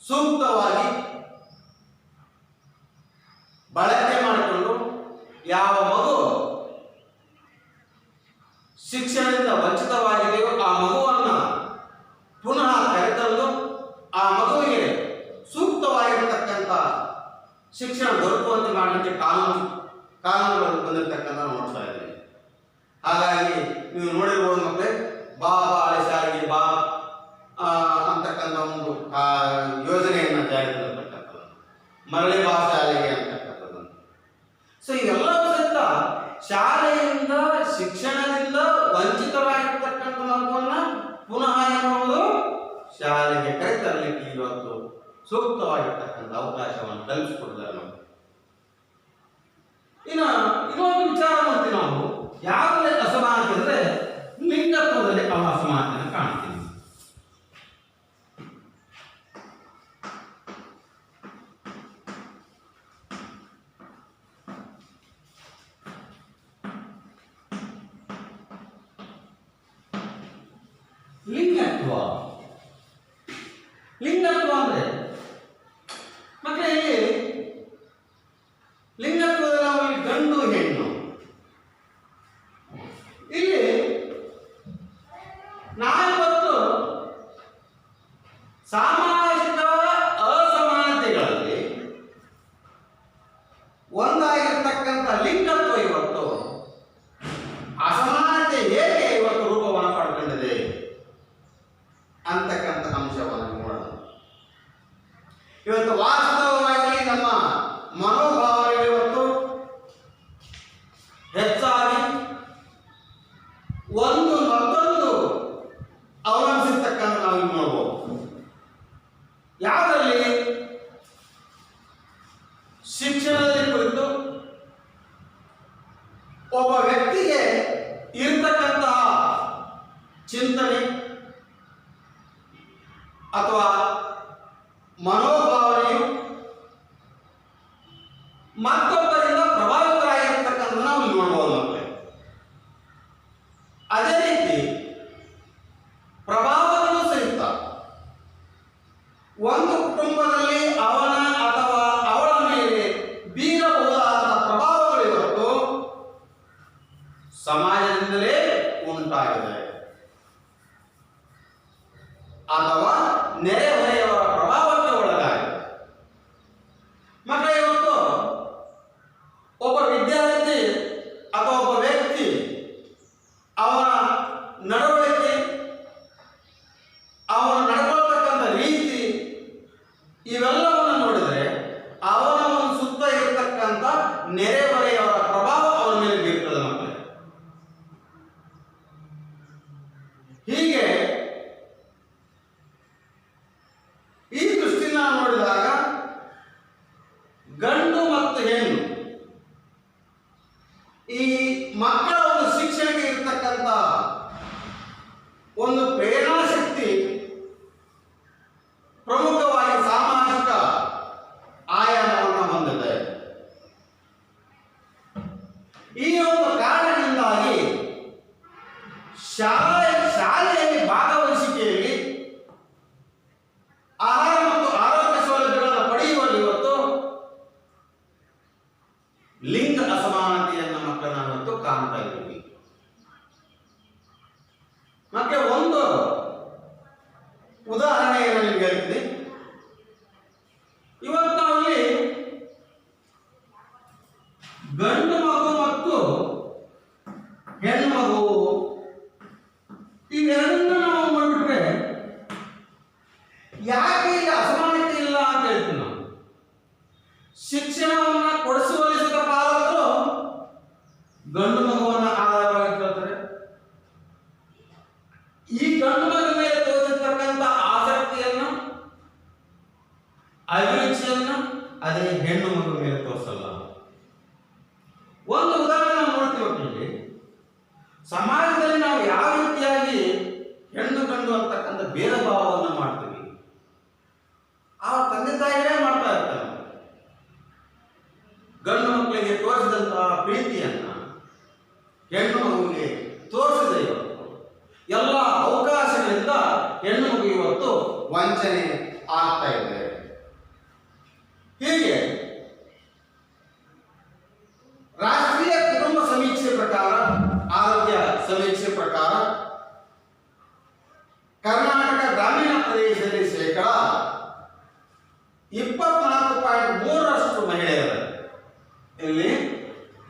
ಸೂಕ್ತವಾಗಿ ಬಳಕೆ ಮಾಡಿಕೊಂಡು ಯಾವ ಮಗು ಶಿಕ್ಷಣದಿಂದ ವಂಚಿತವಾಗಿದೆಯೋ ಆ ಮಗುವನ್ನ ಪುನಃ ಕರೆತಂದು ಆ ಮಗುವಿಗೆ ಸೂಕ್ತವಾಗಿರ್ತಕ್ಕಂಥ ಶಿಕ್ಷಣ ದೊರಕುವಂತೆ ಮಾಡಲಿಕ್ಕೆ ಕಾನೂನುಗಳು ಬಂದಿರತಕ್ಕಂಥ ನೋಡ್ತಾ ಇದ್ದೀವಿ. ಹಾಗಾಗಿ ನೀವು ನೋಡಿರ್ಬೋದು ಮಕ್ಕಳೇ, ಬಾ ಬಾಳೆ ಶಾಲೆಗೆ ಬಾ ಅಂತಕ್ಕಂಥ ಒಂದು ಯೋಜನೆಯನ್ನು ಜಾರಿ ತಂದಿರತಕ್ಕಂಥದ್ದು, ಮರಳಿ ಬಾ ಶಾಲೆಗೆ ಅಂತಕ್ಕಂಥದ್ದು. ಸೊ ಇವೆಲ್ಲವೂ ಸಹಿತ ಶಾಲೆಯಿಂದ ಶಿಕ್ಷಣದಿಂದ ವಂಚಿತರಾಗಿರ್ತಕ್ಕಂಥ ಮಗುವನ್ನ ಪುನಃ ಸೂಕ್ತವಾಗಿರ್ತಕ್ಕಂಥ ಅವಕಾಶವನ್ನು ಕಲ್ಪಿಸಿಕೊಡಿದ್ದಾರೆ ನಮಗೆ. ಇನ್ನು ಇನ್ನೊಂದು ವಿಚಾರ ಮಾಡ್ತೀವಿ ನಾವು, ಯಾವುದೇ ಅಸಮಾನತೆ ಅಂದರೆ ಲಿಂಗತ್ವದಲ್ಲಿ ಅಸಮಾನತೆಯನ್ನು ಕಾಣ್ತೀವಿ. ಲಿಂಗತ್ವ ಅಂದ್ರೆ ಮತ್ತೆ ಇಲ್ಲಿ ಲಿಂಗತ್ವದಲ್ಲಿ ನಾವು ಗಂಡು ಹೆಣ್ಣು, ಇಲ್ಲಿ ನಾವಿವತ್ತು ಸಾಮಾಜಿಕ ಅಸಮಾನತೆಗಳಲ್ಲಿ ಒಂದಾಗಿರ್ತಕ್ಕಂಥ ಲಿಂಗತ್ವ ಇವತ್ತು ಅಸಮಾನತೆ ಹೇಗೆ ಇವತ್ತು ರೂಪವನ್ನು ಪಡ್ಕೊಂಡಿದೆ ಅಂತಕ್ಕಂಥ ಅಂಶವನ್ನು ನೋಡೋಣ. ಇವತ್ತು ವಾಸ್ತವವಾಗಿ ನಮ್ಮ ಮನೋಭಾವನೆ ಇವತ್ತು ಹೆಚ್ಚಾಗಿ ಒಂದು ಮತ್ತೊಂದು ಅವಲಂಬಿಸಿರ್ತಕ್ಕಂಥ ನಾವು ನೋಡಬಹುದು. ಯಾವುದರಲ್ಲಿ ಶಿಕ್ಷಣದಲ್ಲಿ ಕುರಿತು ಒಬ್ಬ ವ್ಯಕ್ತಿಗೆ ಇರತಕ್ಕಂತಹ ಚಿಂತನೆ ಅಥವಾ ಮನೋಭಾವನೆಯು ಮತ್ತೊಬ್ಬರಿಂದ ಪ್ರಭಾವಿತರಾಗಿರ್ತಕ್ಕಂಥ ನಾವು ನೋಡಬಹುದು ಮಕ್ಕಳೇ. ಅದೇ ರೀತಿ ಪ್ರಭಾವಗಳು ಸಹಿತ ಒಂದು ಕುಟುಂಬದಲ್ಲಿ ಅವನ ಅಥವಾ ಅವಳ ಮೇಲೆ ಬೀರಬಹುದಾದ ಪ್ರಭಾವಗಳು ಇವತ್ತು ಸಮಾಜದಿಂದಲೇ ಉಂಟಾಗಿದೆ ಅಥವಾ ನೆರೆಹೊರೆಯವರ ಪ್ರಭಾವಕ್ಕೆ ಒಳಗಾಗಿದೆ. ಮತ್ತೆ ಇವತ್ತು ಒಬ್ಬ ವಿದ್ಯಾರ್ಥಿ ಅಥವಾ ಒಬ್ಬ ವ್ಯಕ್ತಿ ಅವನ ನಡವಳಿಕೆ, ಅವನು ನಡ್ಕೊಳ್ತಕ್ಕಂಥ ರೀತಿ ಇವೆಲ್ಲವನ್ನು ನೋಡಿದರೆ ಅವನ ಒಂದು ಸುತ್ತ ಇರತಕ್ಕಂಥ ನೆರೆಹೊರೆಯವರ ಪ್ರಭಾವ ಅವನ ಮೇಲೆ ಬೀರ್ತದೆ ಮಕ್ಕಳೇ. ಹೀಗೆ ಈ ದೃಷ್ಟಿನ ನೋಡಿದಾಗ ಗಂಡು ಮತ್ತು ಹೆಣ್ಣು ಈ ಮಕ್ಕಳ ಒಂದು ಶಿಕ್ಷಣಕ್ಕೆ ಇರತಕ್ಕಂಥ ಒಂದು ಪ್ರೇರಣಾಶಕ್ತಿ ಪ್ರಮುಖವಾಗಿ ಸಾಮಾಜಿಕ ಆಯಾಮವನ್ನು ಹೊಂದಿದೆ. ಈ ಒಂದು ಕಾರಣದಿಂದಾಗಿ ಶಾಲೆಯಲ್ಲಿ ಭಾಗವಹಿಸಿಕೆಯಲ್ಲಿ ಆಹಾರ ಮತ್ತು ಆರೋಗ್ಯ ಸೌಲಭ್ಯಗಳನ್ನು ಪಡೆಯುವಲ್ಲಿ ಇವತ್ತು ಲಿಂಗ ಅಸಮಾನತೆಯನ್ನು ಮಕ್ಕಳನ್ನ ಇವತ್ತು ಕಾಣ್ತಾ ಇದ್ದೀವಿ. ಮತ್ತೆ ಒಂದು ಉದಾಹರಣೆಯನ್ನು ನಿಮಗೆ ಹೇಳ್ತೀನಿ. ಇವತ್ತು ಅಲ್ಲಿ ಗಂಡು ಮಗು ಮತ್ತು ಹೆಣ್ಣು ಮಗು ಇವೆರಡನ್ನ ನಾವು ನೋಡ್ಬಿಟ್ರೆ ಯಾಕೆ ಇಲ್ಲಿ ಅಸಮಾನತೆ ಇಲ್ಲ ಅಂತ ಹೇಳ್ತೀವಿ ನಾವು. ಶಿಕ್ಷಣವನ್ನ ಕೊಡಿಸುವಲ್ಲಿ ಸುತ್ತ ಪಾಲಕರು ಗಂಡು ಮಗುವನ್ನ ಆಧಾರವಾಗಿ ಕೇಳ್ತಾರೆ. ಈ ಗಂಡು ಮಗು ಮೇಲೆ ತೋರಿಸಿರ್ತಕ್ಕಂಥ ಆಸಕ್ತಿಯನ್ನು, ಅಭಿರುಚಿಯನ್ನು ಅದೇ ಹೆಣ್ಣು ಮಗು ಮೇಲೆ ತೋರಿಸಲ್ಲ. ಒಂದು ಉದಾಹರಣೆ ನಾವು ನೋಡ್ತೀವಿ. ಸಮಾಜದಲ್ಲಿ ನಾವು ಯಾವ ರೀತಿಯಾಗಿ ಹೆಣ್ಣು ಗಂಡು ಅಂತಕ್ಕಂಥ ಭೇದ ಭಾವವನ್ನು ಮಾಡ್ತೀವಿ, ಆ ತಂದೆ ತಾಯಿಗಳೇ ಮಾಡ್ತಾ ಇರ್ತಾರೆ. ಗಂಡು ಮಕ್ಕಳಿಗೆ ತೋರಿಸಿದಂತಹ ಪ್ರೀತಿಯನ್ನ ಹೆಣ್ಣು ಮಗುವಿಗೆ ತೋರಿಸಿದೆ. ಇವತ್ತು ಎಲ್ಲ ಅವಕಾಶಗಳಿಂದ ಹೆಣ್ಣು ಮಗು ಇವತ್ತು ವಂಚನೆ ಆಗ್ತಾ ಇದೆ. ಹೀಗೆ ರಾಷ್ಟ್ರೀಯ ಕುಟುಂಬ ಸಮೀಕ್ಷೆ ಪ್ರಕಾರ, ಆರೋಗ್ಯ ಸಮೀಕ್ಷೆ ಪ್ರಕಾರ ಕರ್ನಾಟಕ ಗ್ರಾಮೀಣ ಪ್ರದೇಶದಲ್ಲಿ 24.3% ಮಹಿಳೆಯರು ಇಲ್ಲಿ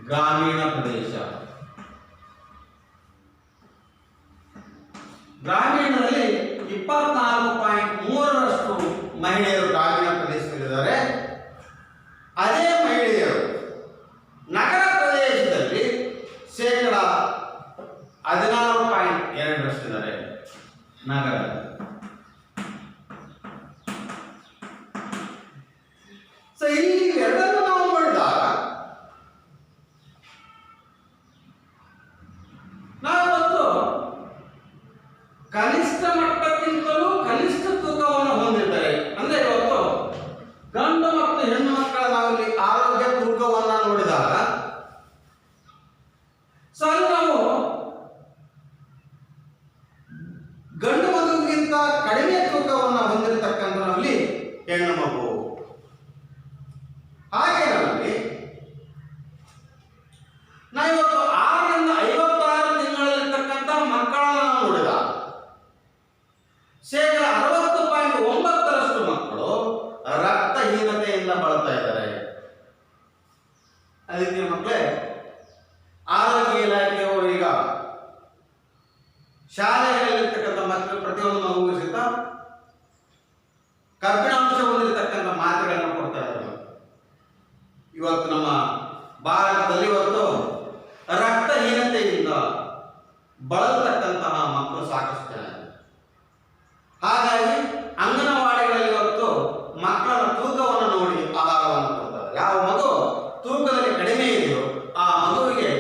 ಗ್ರಾಮೀಣ ಪ್ರದೇಶ. ಗ್ರಾಮೀಣದಲ್ಲಿ 24.3% ಮಹಿಳೆಯರು ಗ್ರಾಮೀಣ ಪ್ರದೇಶದಲ್ಲಿದ್ದಾರೆ. ಅದೇ ಮಹಿಳೆಯರು ನಗರ ಪ್ರದೇಶದಲ್ಲಿ 16.2% ನಗರ. ಕಡಿಮೆ ತೂಕವನ್ನು ಹೊಂದಿರತಕ್ಕಂಥವರಲ್ಲಿ ಹೆಣ್ಣು ಮಗು. ಹಾಗೆ ನಾವಿವತ್ತು 6 ರಿಂದ 56 ತಿಂಗಳಲ್ಲಿರ್ತಕ್ಕಂಥ ಮಕ್ಕಳನ್ನು ನಾವು ನೋಡಿದ ಶೇಕಡ 60.9% ಮಕ್ಕಳು ರಕ್ತಹೀನತೆಯಿಂದ ಬಳಲ್ತಾ ಇದ್ದಾರೆ. ಅದಕ್ಕೆ ಮಕ್ಕಳೇ, ಆರೋಗ್ಯ ಇಲಾಖೆಯವರು ಈಗ ಶಾಲೆಗಳಲ್ಲಿರ್ತಕ್ಕಂಥ ಮಕ್ಕಳು ಪ್ರತಿಯೊಂದು ಮಗುವಿಗೂ ಸಹಿತ ಕಬ್ಬಿಣಾಂಶ ಹೊಂದಿರತಕ್ಕಂಥ ಮಾತ್ರೆಗಳನ್ನು ಕೊಡ್ತಾ ಇದ್ದಾರೆ. ಇವತ್ತು ನಮ್ಮ ಭಾರತದಲ್ಲಿ ಇವತ್ತು ರಕ್ತಹೀನತೆಯಿಂದ ಬಳಲ್ತಕ್ಕಂತಹ ಮಕ್ಕಳು ಸಾಕಷ್ಟು ಜನ. ಹಾಗಾಗಿ ಅಂಗನವಾಡಿಗಳಲ್ಲಿ ಇವತ್ತು ಮಕ್ಕಳ ತೂಕವನ್ನು ನೋಡಿ ಆಹಾರವನ್ನು ಕೊಡ್ತಾರೆ. ಯಾವ ಮಗು ತೂಕದಲ್ಲಿ ಕಡಿಮೆ ಇದೆಯೋ ಆ ಮಗುವಿಗೆ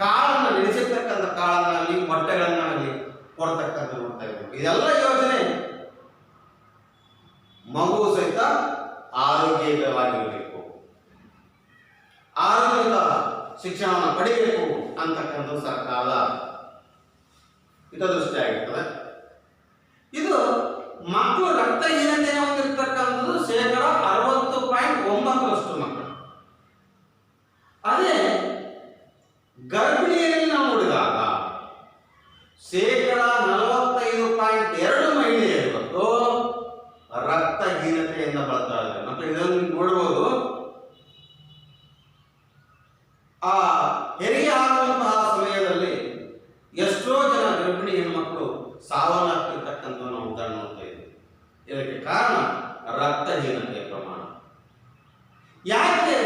ಕಾಳನ್ನು ನೆನೆಸಿರ್ತಕ್ಕಂಥ ಕಾಳನ್ನಾಗಲಿ ಮೊಟ್ಟೆಗಳನ್ನಾಗಲಿ ಕೊಡ್ತಕ್ಕಂಥ ನೋಡ್ತಾ ಇದ್ದೀವಿ. ಇದೆಲ್ಲ ಯೋಜನೆ ಮಗು ಸಹಿತ ಆರೋಗ್ಯವಾಗಿರಬೇಕು, ಆರೋಗ್ಯದ ಶಿಕ್ಷಣವನ್ನು ಪಡಿಬೇಕು ಅಂತಕ್ಕಂಥ ಸರ್ಕಾರದ ಹಿತದೃಷ್ಟಿ ಆಗಿರ್ತದೆ. ಇದು ಮಕ್ಕಳು ರಕ್ತಹೀನತೆ ಹೊಂದಿರತಕ್ಕಂಥದ್ದು ಶೇಕಡ 60.9% ಮಕ್ಕಳು. ಅದೇ ಗರ್ಭಿಣಿಯಲ್ಲಿ ನಾವು ನೋಡಿದಾಗ ಶೇಕಡ 45.2 ಮಹಿಳೆಯರು ಇವತ್ತು ರಕ್ತಹೀನತೆಯಿಂದ ಬಳಲ್ತಾ ಇದ್ದಾರೆ. ಮತ್ತೆ ಇದನ್ನು ನೋಡಬಹುದು, ಆ ಹೆರಿಗೆ ಆಗುವಂತಹ ಸಮಯದಲ್ಲಿ ಎಷ್ಟೋ ಜನ ಗರ್ಭಿಣಿ ಹೆಣ್ಮಕ್ಳು ಸಾವನ್ನಪ್ಪಿರ್ತಕ್ಕಂಥ ನಾವು ಉದಾಹರಣೆ ನೋಡ್ತಾ ಇದ್ದೀವಿ. ಇದಕ್ಕೆ ಕಾರಣ ರಕ್ತಹೀನತೆಯ ಪ್ರಮಾಣ. ಯಾಕೆ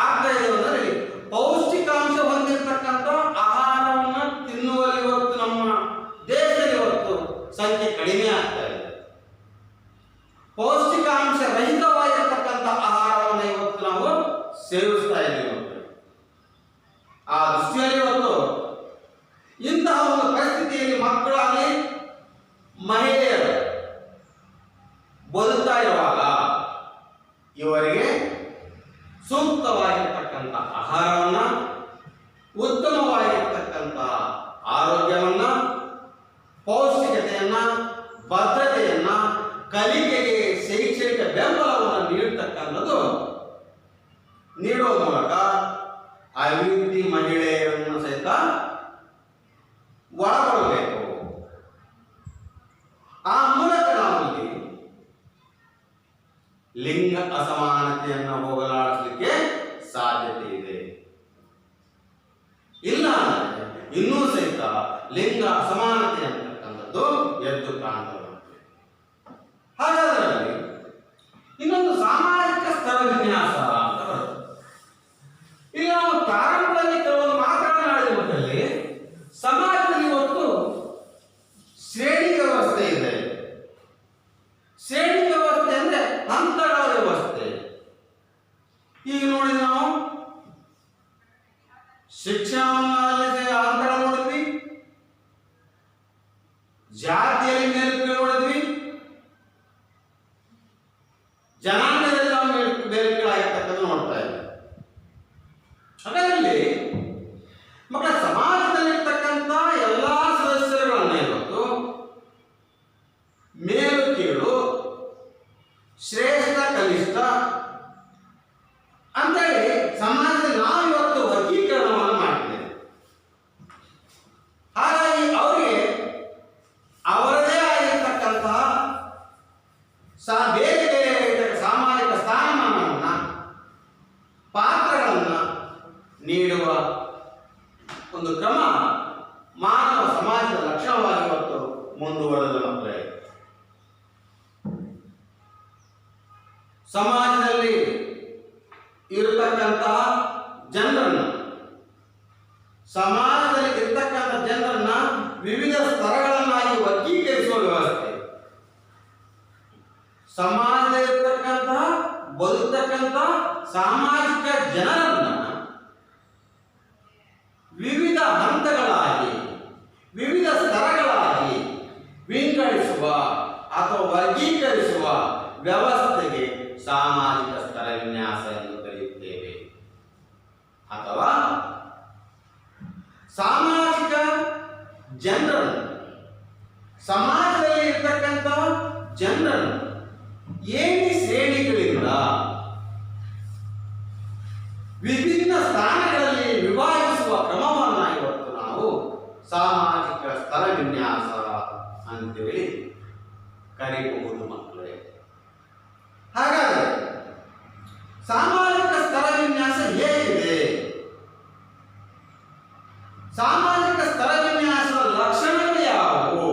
ಆಗ್ತಾ ಇದೆ ಅಂದರೆ ಪೌಷ್ಟಿಕಾಂಶ ಹೊಂದಿರತಕ್ಕಂಥ ಆಹಾರವನ್ನು ತಿನ್ನುವಲ್ಲಿ ಇವತ್ತು ನಮ್ಮ ದೇಶದಲ್ಲಿ ಇವತ್ತು ಸಂಖ್ಯೆ ಕಡಿಮೆ ಆಗ್ತಾ ಇದೆ. ಪೌಷ್ಟಿಕಾಂಶ ರಹಿತವಾಗಿರ್ತಕ್ಕಂಥ ಆಹಾರವನ್ನು ಇವತ್ತು ನಾವು ಸೇವಿಸ್ತಾ ಇದ್ದೀವಿ. ಆ ದೃಷ್ಟಿಯಲ್ಲಿ ಇವತ್ತು ಇಂತಹ ಒಂದು ಪರಿಸ್ಥಿತಿಯಲ್ಲಿ ಮಕ್ಕಳಾಗಲಿ ಮಹಿಳೆಯರು ಬದುಕ್ತಾ ಇರುವಾಗ ಇವರಿಗೆ ಸೂಕ್ತವಾಗಿರ್ತಕ್ಕಂಥ ಆಹಾರವನ್ನ, ಉತ್ತಮವಾಗಿರ್ತಕ್ಕಂಥ ಆರೋಗ್ಯವನ್ನ, ಪೌಷ್ಟಿಕತೆಯನ್ನ, ಭದ್ರತೆಯನ್ನ, ಕಲಿಕೆಗೆ ಶೈಕ್ಷಣಿಕ ಬೆಂಬಲವನ್ನು ನೀಡತಕ್ಕಂಥದ್ದು ನೀಡುವ ಮೂಲಕ ಅಭಿವೃದ್ಧಿ ಮಹಿಳೆಯರನ್ನು ಸಹಿತ ಒಳಗೊಳ್ಳಬೇಕು. ಆ ಮೂಲಕ ನಾವಿಲ್ಲಿ ಲಿಂಗ ಅಸಮಾನತೆಯನ್ನು ಹೋಗಲಾಡಿಸಲಿಕ್ಕೆ ಸಾಧ್ಯತೆ ಇದೆ. ಇಲ್ಲ ಅಂದರೆ ಇನ್ನೂ ಸಹಿತ ಲಿಂಗ ಅಸಮಾನತೆ ಅಂತಕ್ಕಂಥದ್ದು ಎದ್ದು ಕಾಣ್ತದೆ. ಹಾಗಾದ್ರೆ ಇನ್ನೊಂದು ಸಾಮಾಜಿಕ ಸ್ತರ ವಿನ್ಯಾಸ ಅಂತ ಬರುತ್ತೆ. ಈಗ ನಾವು ಪ್ರಾರಂಭದಲ್ಲಿ ಕೆಲವೊಂದು ಮಾತನಾಡಿದ ಮಟ್ಟಲ್ಲಿ ಸಮಾಜದಲ್ಲಿ ಇವತ್ತು ಶ್ರೇಣಿ ವ್ಯವಸ್ಥೆ ಇದೆ. ಶ್ರೇಣಿ ವ್ಯವಸ್ಥೆ ಅಂದ್ರೆ ಹಂತಗಳ ವ್ಯವಸ್ಥೆ. ಈಗ ನೋಡಿ, ನಾವು ಶಿಕ್ಷಣದಲ್ಲಿ ಹಂತಗಳ ನೋಡಿದ್ವಿ, ಜಾತಿಯಲ್ಲಿ ಮೇಲುಕೀಳು ನೋಡಿದ್ವಿ, ಜನಾಂಗದಲ್ಲಿ ನಾವು ಮೇಲುಕೀಳಾಗಿರ್ತಕ್ಕಂಥ ನೋಡ್ತಾ ಇದ್ವಿ. ಅದರಲ್ಲಿ ಮಕ್ಕಳ ಸಮಾಜದಲ್ಲಿರ್ತಕ್ಕಂಥ ಎಲ್ಲಾ ಸದಸ್ಯರುಗಳನ್ನ ಇವತ್ತು ಮೇಲು ಕೀಳು, ಶ್ರೇಷ್ಠ ಕನಿಷ್ಠ ಅಂತೇಳಿ ಸಮಾಜದಲ್ಲಿ ನಾವು ಇವತ್ತು ವರ್ಗೀಕರಣವನ್ನು ಮಾಡ್ತಿದ್ದೇವೆ. ಹಾಗಾಗಿ ಅವರಿಗೆ ಅವರದೇ ಆಗಿರ್ತಕ್ಕಂತಹ ಬೇರೆ ಬೇರೆ ಸಾಮಾಜಿಕ ಸ್ಥಾನಮಾನವನ್ನು, ಪಾತ್ರಗಳನ್ನು ನೀಡುವ ಒಂದು ಕ್ರಮ ಮಾನವ ಸಮಾಜದ ಲಕ್ಷಣವಾಗಿ ಇವತ್ತು ಮುಂದುವರೆದ ಮಕ್ಕಳೇ. ಸಮಾಜದಲ್ಲಿ ಇರತಕ್ಕಂತಹ ಜನರನ್ನು, ಸಮಾಜದಲ್ಲಿ ಇರತಕ್ಕಂಥ ಜನರನ್ನ ವಿವಿಧ ಸ್ತರಗಳನ್ನಾಗಿ ವರ್ಗೀಕರಿಸುವ ವ್ಯವಸ್ಥೆ, ಸಮಾಜದಲ್ಲಿರ್ತಕ್ಕಂತಹ ಬದುಕತಕ್ಕಂಥ ಸಾಮಾಜಿಕ ಜನರನ್ನ ವಿವಿಧ ಹಂತಗಳಾಗಿ, ವಿವಿಧ ಸ್ತರಗಳಾಗಿ ವಿಂಗಡಿಸುವ ಅಥವಾ ವರ್ಗೀಕರಿಸುವ ವ್ಯವಸ್ಥೆಗೆ ಸಾಮಾಜಿಕ ಸ್ತರ ವಿನ್ಯಾಸ ಎಂದು ಕರೆಯುತ್ತೇವೆ. ಅಥವಾ ಸಾಮಾಜಿಕ ಜನರನ್ನು, ಸಮಾಜದಲ್ಲಿ ಇರತಕ್ಕ ಇರ್ತಕ್ಕಂಥ ಜನರನ್ನು ಏಣಿ ಶ್ರೇಣಿಗಳಿಂದ ವಿಭಿನ್ನ ಸ್ಥಾನಗಳಲ್ಲಿ ವಿಭಾಗಿಸುವ ಕ್ರಮವನ್ನು ಇವತ್ತು ನಾವು ಸಾಮಾಜಿಕ ಸ್ಥಳ ವಿನ್ಯಾಸ ಅಂತೇಳಿ ಕರೆಯಬಹುದು ಮಕ್ಕಳೇ. ಹಾಗಾದರೆ ಸಾಮಾಜಿಕ ಸ್ಥಳ ವಿನ್ಯಾಸ ಹೇಗಿದೆ? ಸಾಮಾಜಿಕ ಸ್ಥಳ ವಿನ್ಯಾಸದ ಲಕ್ಷಣಗಳು ಯಾವುವು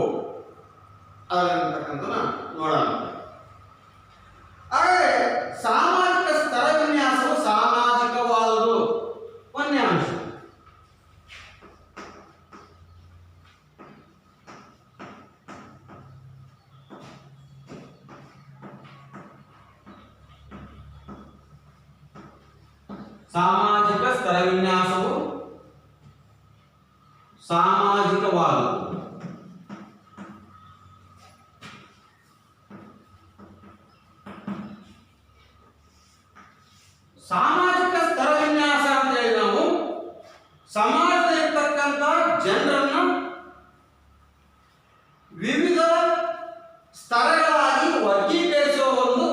ಅದರಂತಕ್ಕಂಥ ನೋಡೋಣ. ಹಾಗಾದರೆ ಸಾಮಾಜಿಕ ಸ್ಥಳ ವಿನ್ಯಾಸವು ಸಾಮಾಜಿಕವಾದುದು ಒಂದೇ ಅಂಶ. ಸಾಮಾಜಿಕ ಸ್ಥಳ ವಿನ್ಯಾಸವು ಸಾಮಾಜಿಕವಾದುದು. ಸಾಮಾಜಿಕ ಸ್ಥಳ ವಿನ್ಯಾಸ ಅಂತ ಹೇಳಿ ನಾವು ಸಮಾಜದಲ್ಲಿರ್ತಕ್ಕಂಥ ಜನರನ್ನು ವಿವಿಧ ಸ್ಥಳಗಳಾಗಿ ವರ್ಗೀಕರಿಸುವ ಒಂದು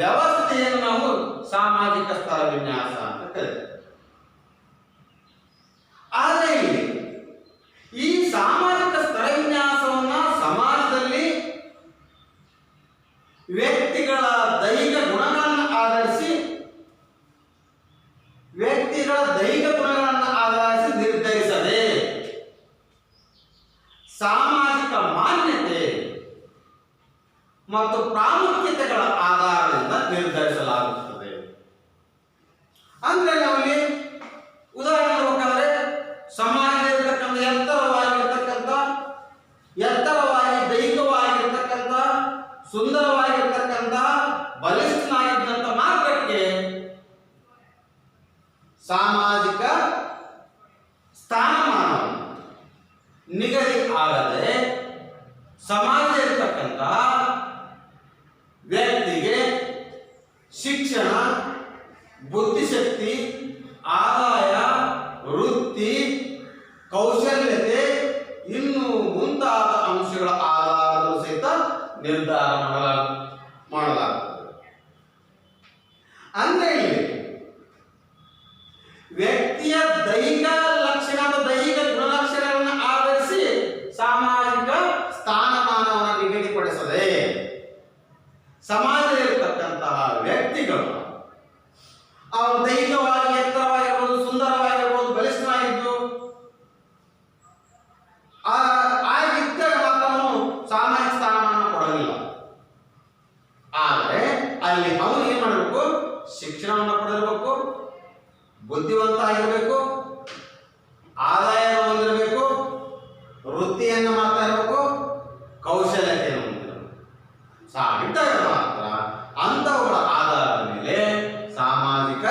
ವ್ಯವಸ್ಥೆಯನ್ನು ನಾವು ಸಾಮಾಜಿಕ ಸ್ಥಳ ವಿನ್ಯಾಸ ಅಂತ ಕರೀತೀವಿ. ಆದರೆ ಈ ಸಾಮಾಜಿಕ ಸ್ಥಳ ವಿನ್ಯಾಸವನ್ನ ಸಮಾಜದಲ್ಲಿ ವ್ಯಕ್ತಿಗಳ ದೈಹಿಕ ಗುಣಗಳನ್ನು ಆಧರಿಸಿ ನಿರ್ಧರಿಸದೆ ಸಾಮಾಜಿಕ ಮಾನ್ಯತೆ ಮತ್ತು ಪ್ರಾಮುಖ್ಯತೆಗಳ ಆಧಾರದಿಂದ ನಿರ್ಧರಿಸಲಾಗುತ್ತದೆ. ಅಂದ್ರೆ ನಾವಲ್ಲಿ ಉದಾಹರಣೆ ನೋಡಬೇಕಾದ್ರೆ ಸಮಾಜದಲ್ಲಿರ್ತಕ್ಕಂಥ ಎತ್ತರವಾಗಿ ದೈಹಿಕವಾಗಿರ್ತಕ್ಕಂಥ ಸುಂದರವಾಗಿರ್ತಕ್ಕಂಥ ಬಲಿಷ್ಠನಾಗಿದ್ದಂಥ ಮಾತ್ರಕ್ಕೆ ಸಾಮಾಜಿಕ ಸ್ಥಾನಮಾನ ನಿಗದಿ ಆಗದೆ ಸಮಾಜದಲ್ಲಿರ್ತಕ್ಕಂಥ ವ್ಯಕ್ತಿಗೆ ಶಿಕ್ಷಣ, ಬುದ್ಧಿಶಕ್ತಿ, ಆದಾಯ, ವೃತ್ತಿ, ಕೌಶಲ್ಯತೆ ಇನ್ನು ಮುಂತಾದ ಅಂಶಗಳ ಆಧಾರದ ಸಹಿತ ನಿರ್ಧಾರ ಮಾಡಲಾಗುತ್ತದೆ. ಅಂದ್ರೆ ವ್ಯಕ್ತಿಯ ದೈಹಿಕ ಗುಣಲಕ್ಷಣಗಳನ್ನು ಆಧರಿಸಿ ಸಾಮಾಜಿಕ ಸ್ಥಾನಮಾನವನ್ನು ನಿಗದಿಪಡಿಸದೆ ಸಮಾಜದಲ್ಲಿರ್ತಕ್ಕಂತಹ ವ್ಯಕ್ತಿಗಳು ಅವರು ದೈಹಿಕವಾಗಿ ಎತ್ತರವಾಗಿರ್ಬೋದು, ಸುಂದರವಾಗಿರ್ಬೋದು, ಬಲಿಷ್ಠನಾಗಿದ್ದು ಆಗಿದ್ದಾಗ ಮಾತ್ರ ಸಾಮಾಜಿಕ ಸ್ಥಾನಮಾನ ಕೊಡಲಿಲ್ಲ. ಆದರೆ ಅಲ್ಲಿ ಅವನು ಏನ್ ಮಾಡಬೇಕು? ಶಿಕ್ಷಣವನ್ನು ಪಡೆದಿರಬೇಕು, ಬುದ್ಧಿವಂತ ಆಗಿರಬೇಕು, ಆದಾಯವನ್ನು ಹೊಂದಿರಬೇಕು, ವೃತ್ತಿಯನ್ನು ಮಾಡ್ತಾ ಇರಬೇಕು, ಕೌಶಲ್ಯತೆಯನ್ನು ಹೊಂದಿರಬೇಕು. ಇದ್ದಾಗ ಮಾತ್ರ ಅಂಥವುಗಳ ಆಧಾರದ ಮೇಲೆ ಸಾಮಾಜಿಕ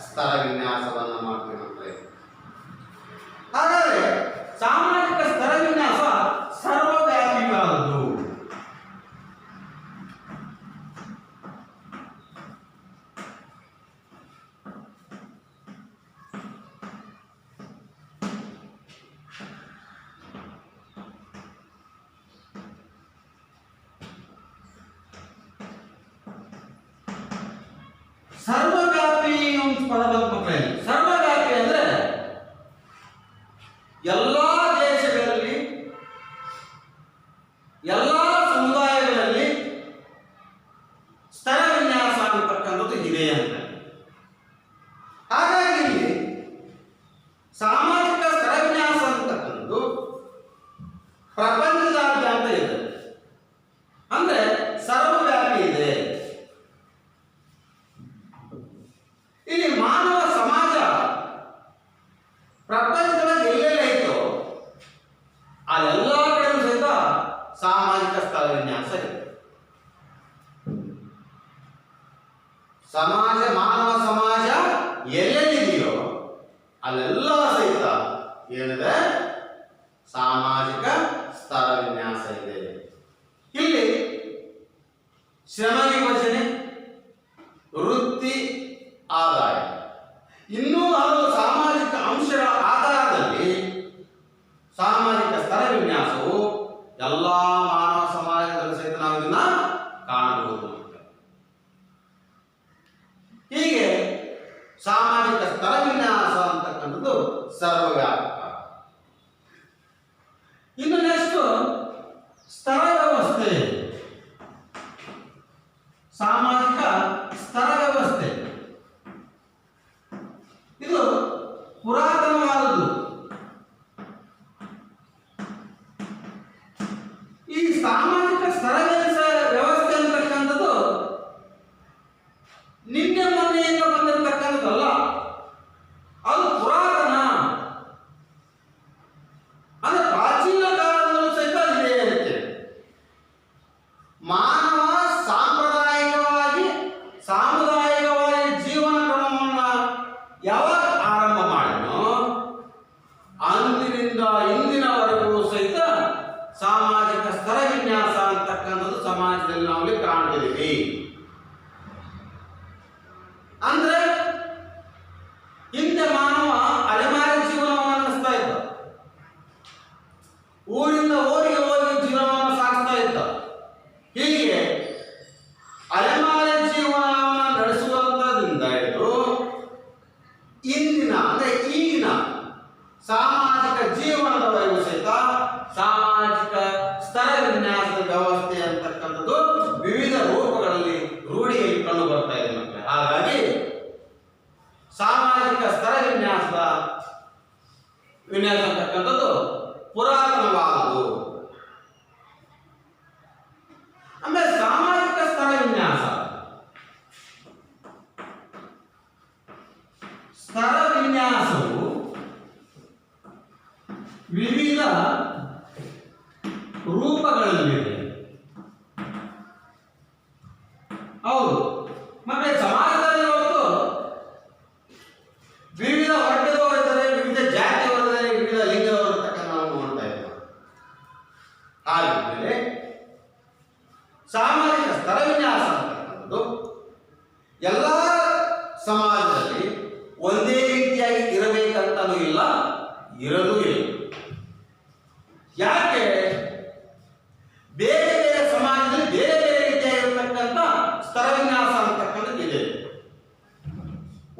ಸ್ಥಳ ವಿನ್ಯಾಸವನ್ನು ಮಾಡ್ತೀವಿ. ಹಾಗಾದರೆ ಸಾಮಾಜಿಕ ಸ್ಥಳ ವಿನ್ಯಾಸ ಸರ್ವವ್ಯಾಪಿಯಾದದ್ದು. ಸರ್ವವ್ಯಾಪಿ ಒಂದು ಪದ ಬಂತ ಮಕ್ಕಳೇ. ಸರ್ವವ್ಯಾಪಿ ಅಂದ್ರೆ ಎಲ್ಲಾ ದೇಶಗಳಲ್ಲಿ, ಎಲ್ಲಾ ಸಮುದಾಯಗಳಲ್ಲಿ ಸ್ಥಳ ವಿನ್ಯಾಸ ಅಂತಕ್ಕಂಥದ್ದು ಇದೆ ಅಂತ. ಹಾಗಾಗಿ ಇಲ್ಲಿ ಸಾಮಾಜಿಕ ಸ್ಥಳ ವಿನ್ಯಾಸ ಅಂತಕ್ಕಂಥದ್ದು ಪ್ರಪಂಚದಾದ್ಯಂತ ಇದೆ, ಅಂದ್ರೆ ಸರ್ವವ್ಯಾಪಿ ಇದೆ. ಇಲ್ಲಿ ಮಾನವ ಸಮಾಜ ಪ್ರಪಂಚದಲ್ಲಿ ಎಲ್ಲೆಲ್ಲ ಇತ್ತು ಅಲ್ಲೆಲ್ಲ ಕಡೆ ಸಹಿತ ಸಾಮಾಜಿಕ ಸ್ಥಳ ವಿನ್ಯಾಸ ಇದೆ. ಮಾನವ ಸಮಾಜ ಎಲ್ಲೆಲ್ಲಿದೆಯೋ ಅಲ್ಲೆಲ್ಲ ಸಹಿತ ಏನಿದೆ? ಸಾಮಾಜಿಕ ಸ್ಥಳ ವಿನ್ಯಾಸ ಇದೆ. ಇಲ್ಲಿ ಶ್ರಮ ವಿಭಜನೆ, ವೃತ್ತಿ, ಆದಾಯ ಇನ್ನೂ ಹಲವು ಸಾಮಾಜಿಕ ಅಂಶಗಳ ಆಧಾರದಲ್ಲಿ ಸಾಮಾಜಿಕ ಸ್ಥಳ ವಿನ್ಯಾಸವು ಎಲ್ಲ ಮಾನವ ಸಮಾಜದಲ್ಲಿ ಸಹಿತ ನಾವು ಇದನ್ನ ಕಾಣಬಹುದು. ಹೀಗೆ ಸಾಮಾಜಿಕ ಸ್ತರ ವಿನ್ಯಾಸ ಅಂತಕ್ಕಂಥದ್ದು ಸರ್ವವ್ಯಾಪಕ. ಇನ್ನು ನೆಕ್ಸ್ಟ್ ಸ್ತರ ವ್ಯವಸ್ಥೆ. ಸಾಮಾಜಿಕ ಸ್ತರ ವ್ಯವಸ್ಥೆ ಇದು ಪುರಾತನವಾದದ್ದು. ಈ ಸಾಮಾಜಿಕ ಸ್ತರ ವ್ಯವಸ್ಥೆ ಅಂತಕ್ಕಂಥದ್ದು ನಿನ್ನೆ ಮೊನ್ನೆಯಿಂದ ಬಂದಿರತಕ್ಕಂಥದ್ದಲ್ಲ, ಅದು ಪುರಾತನ. ಅಂದ್ರೆ ಪ್ರಾಚೀನ ಕಾಲದಲ್ಲೂ ಸಹಿತ ಇದೆ ಇರುತ್ತೆ. ಮಾನವ ಸಾಂಪ್ರದಾಯಿಕವಾಗಿ ಜೀವನ ಕ್ರಮವನ್ನ ಯಾವಾಗ ಆರಂಭ ಮಾಡಿನೋ ಅಂದಿನಿಂದ ಇಂದಿನವರೆಗೂ ಸಹಿತ ಸಾಮಾಜಿಕ ಸ್ತರ ವಿನ್ಯಾಸ ಅಂತಕ್ಕಂಥದ್ದು ಸಮಾಜದಲ್ಲಿ ನಾವು ಕಾಣ್ತಿದ್ದೀವಿ. ಅಂದ್ರೆ ಹಿಂದೆ ಮಾನವ ಅಲೆಮಾರಿ ಜೀವನವನ್ನು ನಡೆಸ್ತಾ ಇದ್ದ, ಊರಿಂದ ಊರಿಗೆ ಹೋಗಿ ಜೀವನವನ್ನು ಸಾಗಿಸ್ತಾ ಇದ್ದ. ಹೀಗೆ ಅಲೆಮಾರಿ ಜೀವನವನ್ನು ನಡೆಸುವಂತದಿಂದ ಹಿಡಿದು ಇಂದಿನ ಅಂದ್ರೆ ಈಗಿನ ಸಾಮಾಜಿಕ ಜೀವನದವರೆಗೂ ಸಹಿತ ಸಾಮಾಜಿಕ ಸ್ತರ ವಿನ್ಯಾಸದ ವ್ಯವಸ್ಥೆ ಅಂತಕ್ಕಂಥದ್ದು ವಿವಿಧ ರೂಪಗಳಲ್ಲಿ ರೂಢಿಯಲ್ಲಿ ಕಂಡು ಬರ್ತಾ ಇದೆ ಮಕ್ಕಳೇ. ಹಾಗಾಗಿ ಸಾಮಾಜಿಕ ಸ್ತರ ವಿನ್ಯಾಸ ಅಂತಕ್ಕಂಥದ್ದು ಪುರಾತನವಾದದ್ದು. ಆಮೇಲೆ ಸಾಮಾಜಿಕ ಸ್ತರ ವಿನ್ಯಾಸವು ವಿವಿಧ ರೂಪಗಳಲ್ಲಿದೆ. ಹೌದು ಮತ್ತೆ ಸಮಾಜದಲ್ಲಿ ಇವತ್ತು ವಿವಿಧ ವರ್ಗದವರಿದ್ದಾರೆ, ವಿವಿಧ ಜಾತಿಯವರಿದ್ದಾರೆ, ವಿವಿಧ ಲಿಂಗದವರು ಇರ್ತಕ್ಕಂಥ ನಾವು ನೋಡ್ತಾ ಇದ್ದೇವೆ. ಹಾಗಾದರೆ ಸಾಮಾಜಿಕ ಸ್ತರ ವಿನ್ಯಾಸ ಅಂತಕ್ಕಂಥದ್ದು ಎಲ್ಲ ಸಮಾಜದಲ್ಲಿ ಒಂದೇ ರೀತಿಯಾಗಿ ಇರಬೇಕಂತಲೂ ಇಲ್ಲ, ಇರಲೂ ಇಲ್ಲ. ಯಾಕೆ ಬೇರೆ ಬೇರೆ ಸಮಾಜದಲ್ಲಿ ಬೇರೆ ಬೇರೆ ರೀತಿಯಾಗಿರ್ತಕ್ಕಂಥ ಸ್ತರ ವಿನ್ಯಾಸ ಅಂತಕ್ಕಂಥದ್ದು ಇದೆ.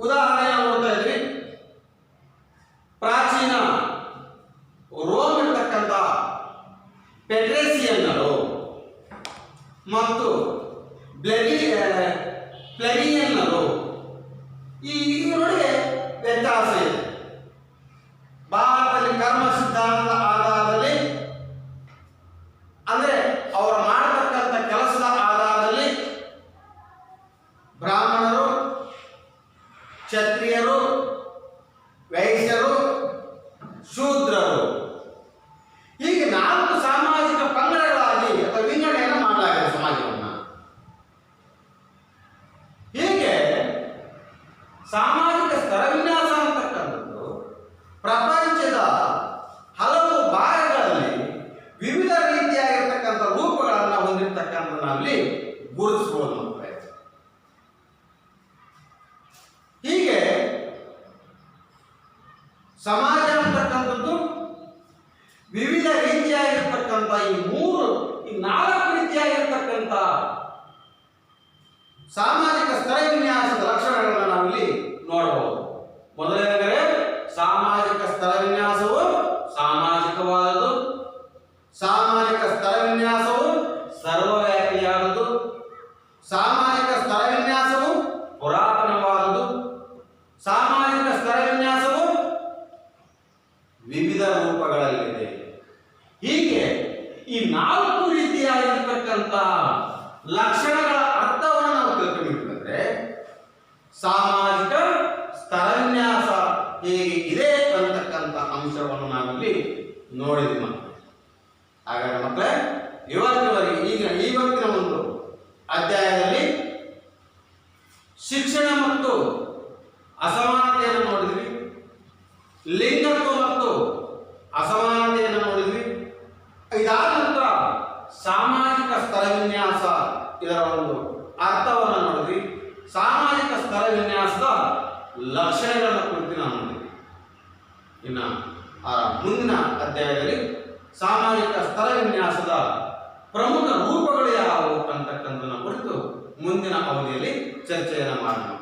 ಉದಾಹರಣೆ ನೋಡ್ತಾ ಇದ್ವಿ, ಪ್ರಾಚೀನ ರೋಮ್ ಇರ್ತಕ್ಕಂಥ ಪೆಟ್ರೇಸಿಯನ್ನರು ಮತ್ತು ಪ್ಲೆಬಿಯನ್ನರು ಇವರೊಳಗೆ ವ್ಯತ್ಯಾಸ ಇದೆ. ಭಾರತದಲ್ಲಿ ಕರ್ಮ ಸಿದ್ಧಾಂತದ ಆಧಾರದಲ್ಲಿ ಅಂದ್ರೆ ಅವರು ಮಾಡತಕ್ಕಂಥ ಕೆಲಸದ ಆಧಾರದಲ್ಲಿ ಬ್ರಾಹ್ಮಣರು, ಕ್ಷತ್ರಿಯರು, ವೈಶ್ಯರು, ಶೂದ್ರರು ಹೀಗೆ 4 ಸಾಮಾಜಿಕ ಪಂಗಡಗಳಾಗಿ ಅಥವಾ ವಿಂಗಡಣೆಯನ್ನು ಮಾಡಲಾಗಿದೆ ಸಮಾಜವನ್ನು. ಹೀಗೆ ಸಾಮಾಜಿಕ ಸ್ತರ ವಿನ್ಯಾಸ ಅಂತಕ್ಕಂಥದ್ದು ಪ್ರಪಂಚದ ಹಲವು ಭಾಗಗಳಲ್ಲಿ ವಿವಿಧ ರೀತಿಯಾಗಿರ್ತಕ್ಕಂಥ ರೂಪಗಳನ್ನು ಹೊಂದಿರತಕ್ಕಂಥ ನಾವಲ್ಲಿ ಗುರುತಿಸಬಹುದು. ಹೀಗೆ ಸಮಾಜ ಅಂತಕ್ಕಂಥದ್ದು ವಿವಿಧ ರೀತಿಯಾಗಿರ್ತಕ್ಕಂಥ ಈ 4 ರೀತಿಯಾಗಿರ್ತಕ್ಕಂಥ ಸಾಮಾಜಿಕ ಸ್ತರ ವಿನ್ಯಾಸದ ಲಕ್ಷಣಗಳನ್ನು ನಾವಿಲ್ಲಿ ನೋಡಬಹುದು. ಮೊದಲನೆಂದರೆ ಸಾಮಾಜಿಕ ಸ್ತರ ವಿನ್ಯಾಸವು ಸಾಮಾಜಿಕವಾದದ್ದು, ಸಾಮಾಜಿಕ ಸ್ತರ ವಿನ್ಯಾಸವು ಸರ್ವವ್ಯಾಪಿಯಾದದ್ದು, ಸಾಮಾಜಿಕ ಸ್ತರ ವಿನ್ಯಾಸವು ಪುರಾತನವಾದದ್ದು, ಸಾಮಾಜಿಕ ಸ್ತರ ವಿನ್ಯಾಸವು ವಿವಿಧ ರೂಪಗಳಲ್ಲಿದೆ. ಹೀಗೆ ಈ 4 ರೀತಿಯಾಗಿರ್ತಕ್ಕಂಥ ಲಕ್ಷಣಗಳ ಅರ್ಥವನ್ನು ನಾವು ತಿಳ್ಕೊಂಡಿರ್ತಂದ್ರೆ ಸಾಮಾಜಿಕ ಸ್ತರ ವಿನ್ಯಾಸ ಹೇಗೆ ಇದೆ ಅಂತಕ್ಕಂಥ ಅಂಶವನ್ನು ನಾವಿಲ್ಲಿ ನೋಡಿದ್ವಿ ಮಕ್ಕಳು. ಹಾಗಾದ್ರೆ ಮಕ್ಕಳೇ ಇವತ್ತಿನ ಒಂದು ಅಧ್ಯಾಯದಲ್ಲಿ ಶಿಕ್ಷಣ ಮತ್ತು ಅಸಮಾನತೆಯನ್ನು ನೋಡಿದ್ವಿ, ಲಿಂಗತ್ವ ಮತ್ತು ಅಸಮಾನತೆಯನ್ನು ನೋಡಿದ್ವಿ. ಇದಾದ ನಂತರ ಸಾಮಾಜಿಕ ಸ್ತರ ವಿನ್ಯಾಸ ಇದರ ಒಂದು ಅರ್ಥವನ್ನು ನೋಡಿದ್ವಿ, ಸಾಮಾಜಿಕ ಸ್ತರ ವಿನ್ಯಾಸದ ಲಕ್ಷಣಗಳನ್ನು ಕುರಿತು ನಾವು ನೋಡಿದ್ವಿ. ಇನ್ನು ಮುಂದಿನ ಅಧ್ಯಾಯದಲ್ಲಿ ಸಾಮಾಜಿಕ ಸ್ತರ ವಿನ್ಯಾಸದ ಪ್ರಮುಖ ರೂಪಗಳು ಯಾವುವು ಅಂತಕ್ಕಂಥದ್ದನ್ನ ಕುರಿತು ಮುಂದಿನ ಅವಧಿಯಲ್ಲಿ ಚರ್ಚೆಯನ್ನು ಮಾಡೋಣ.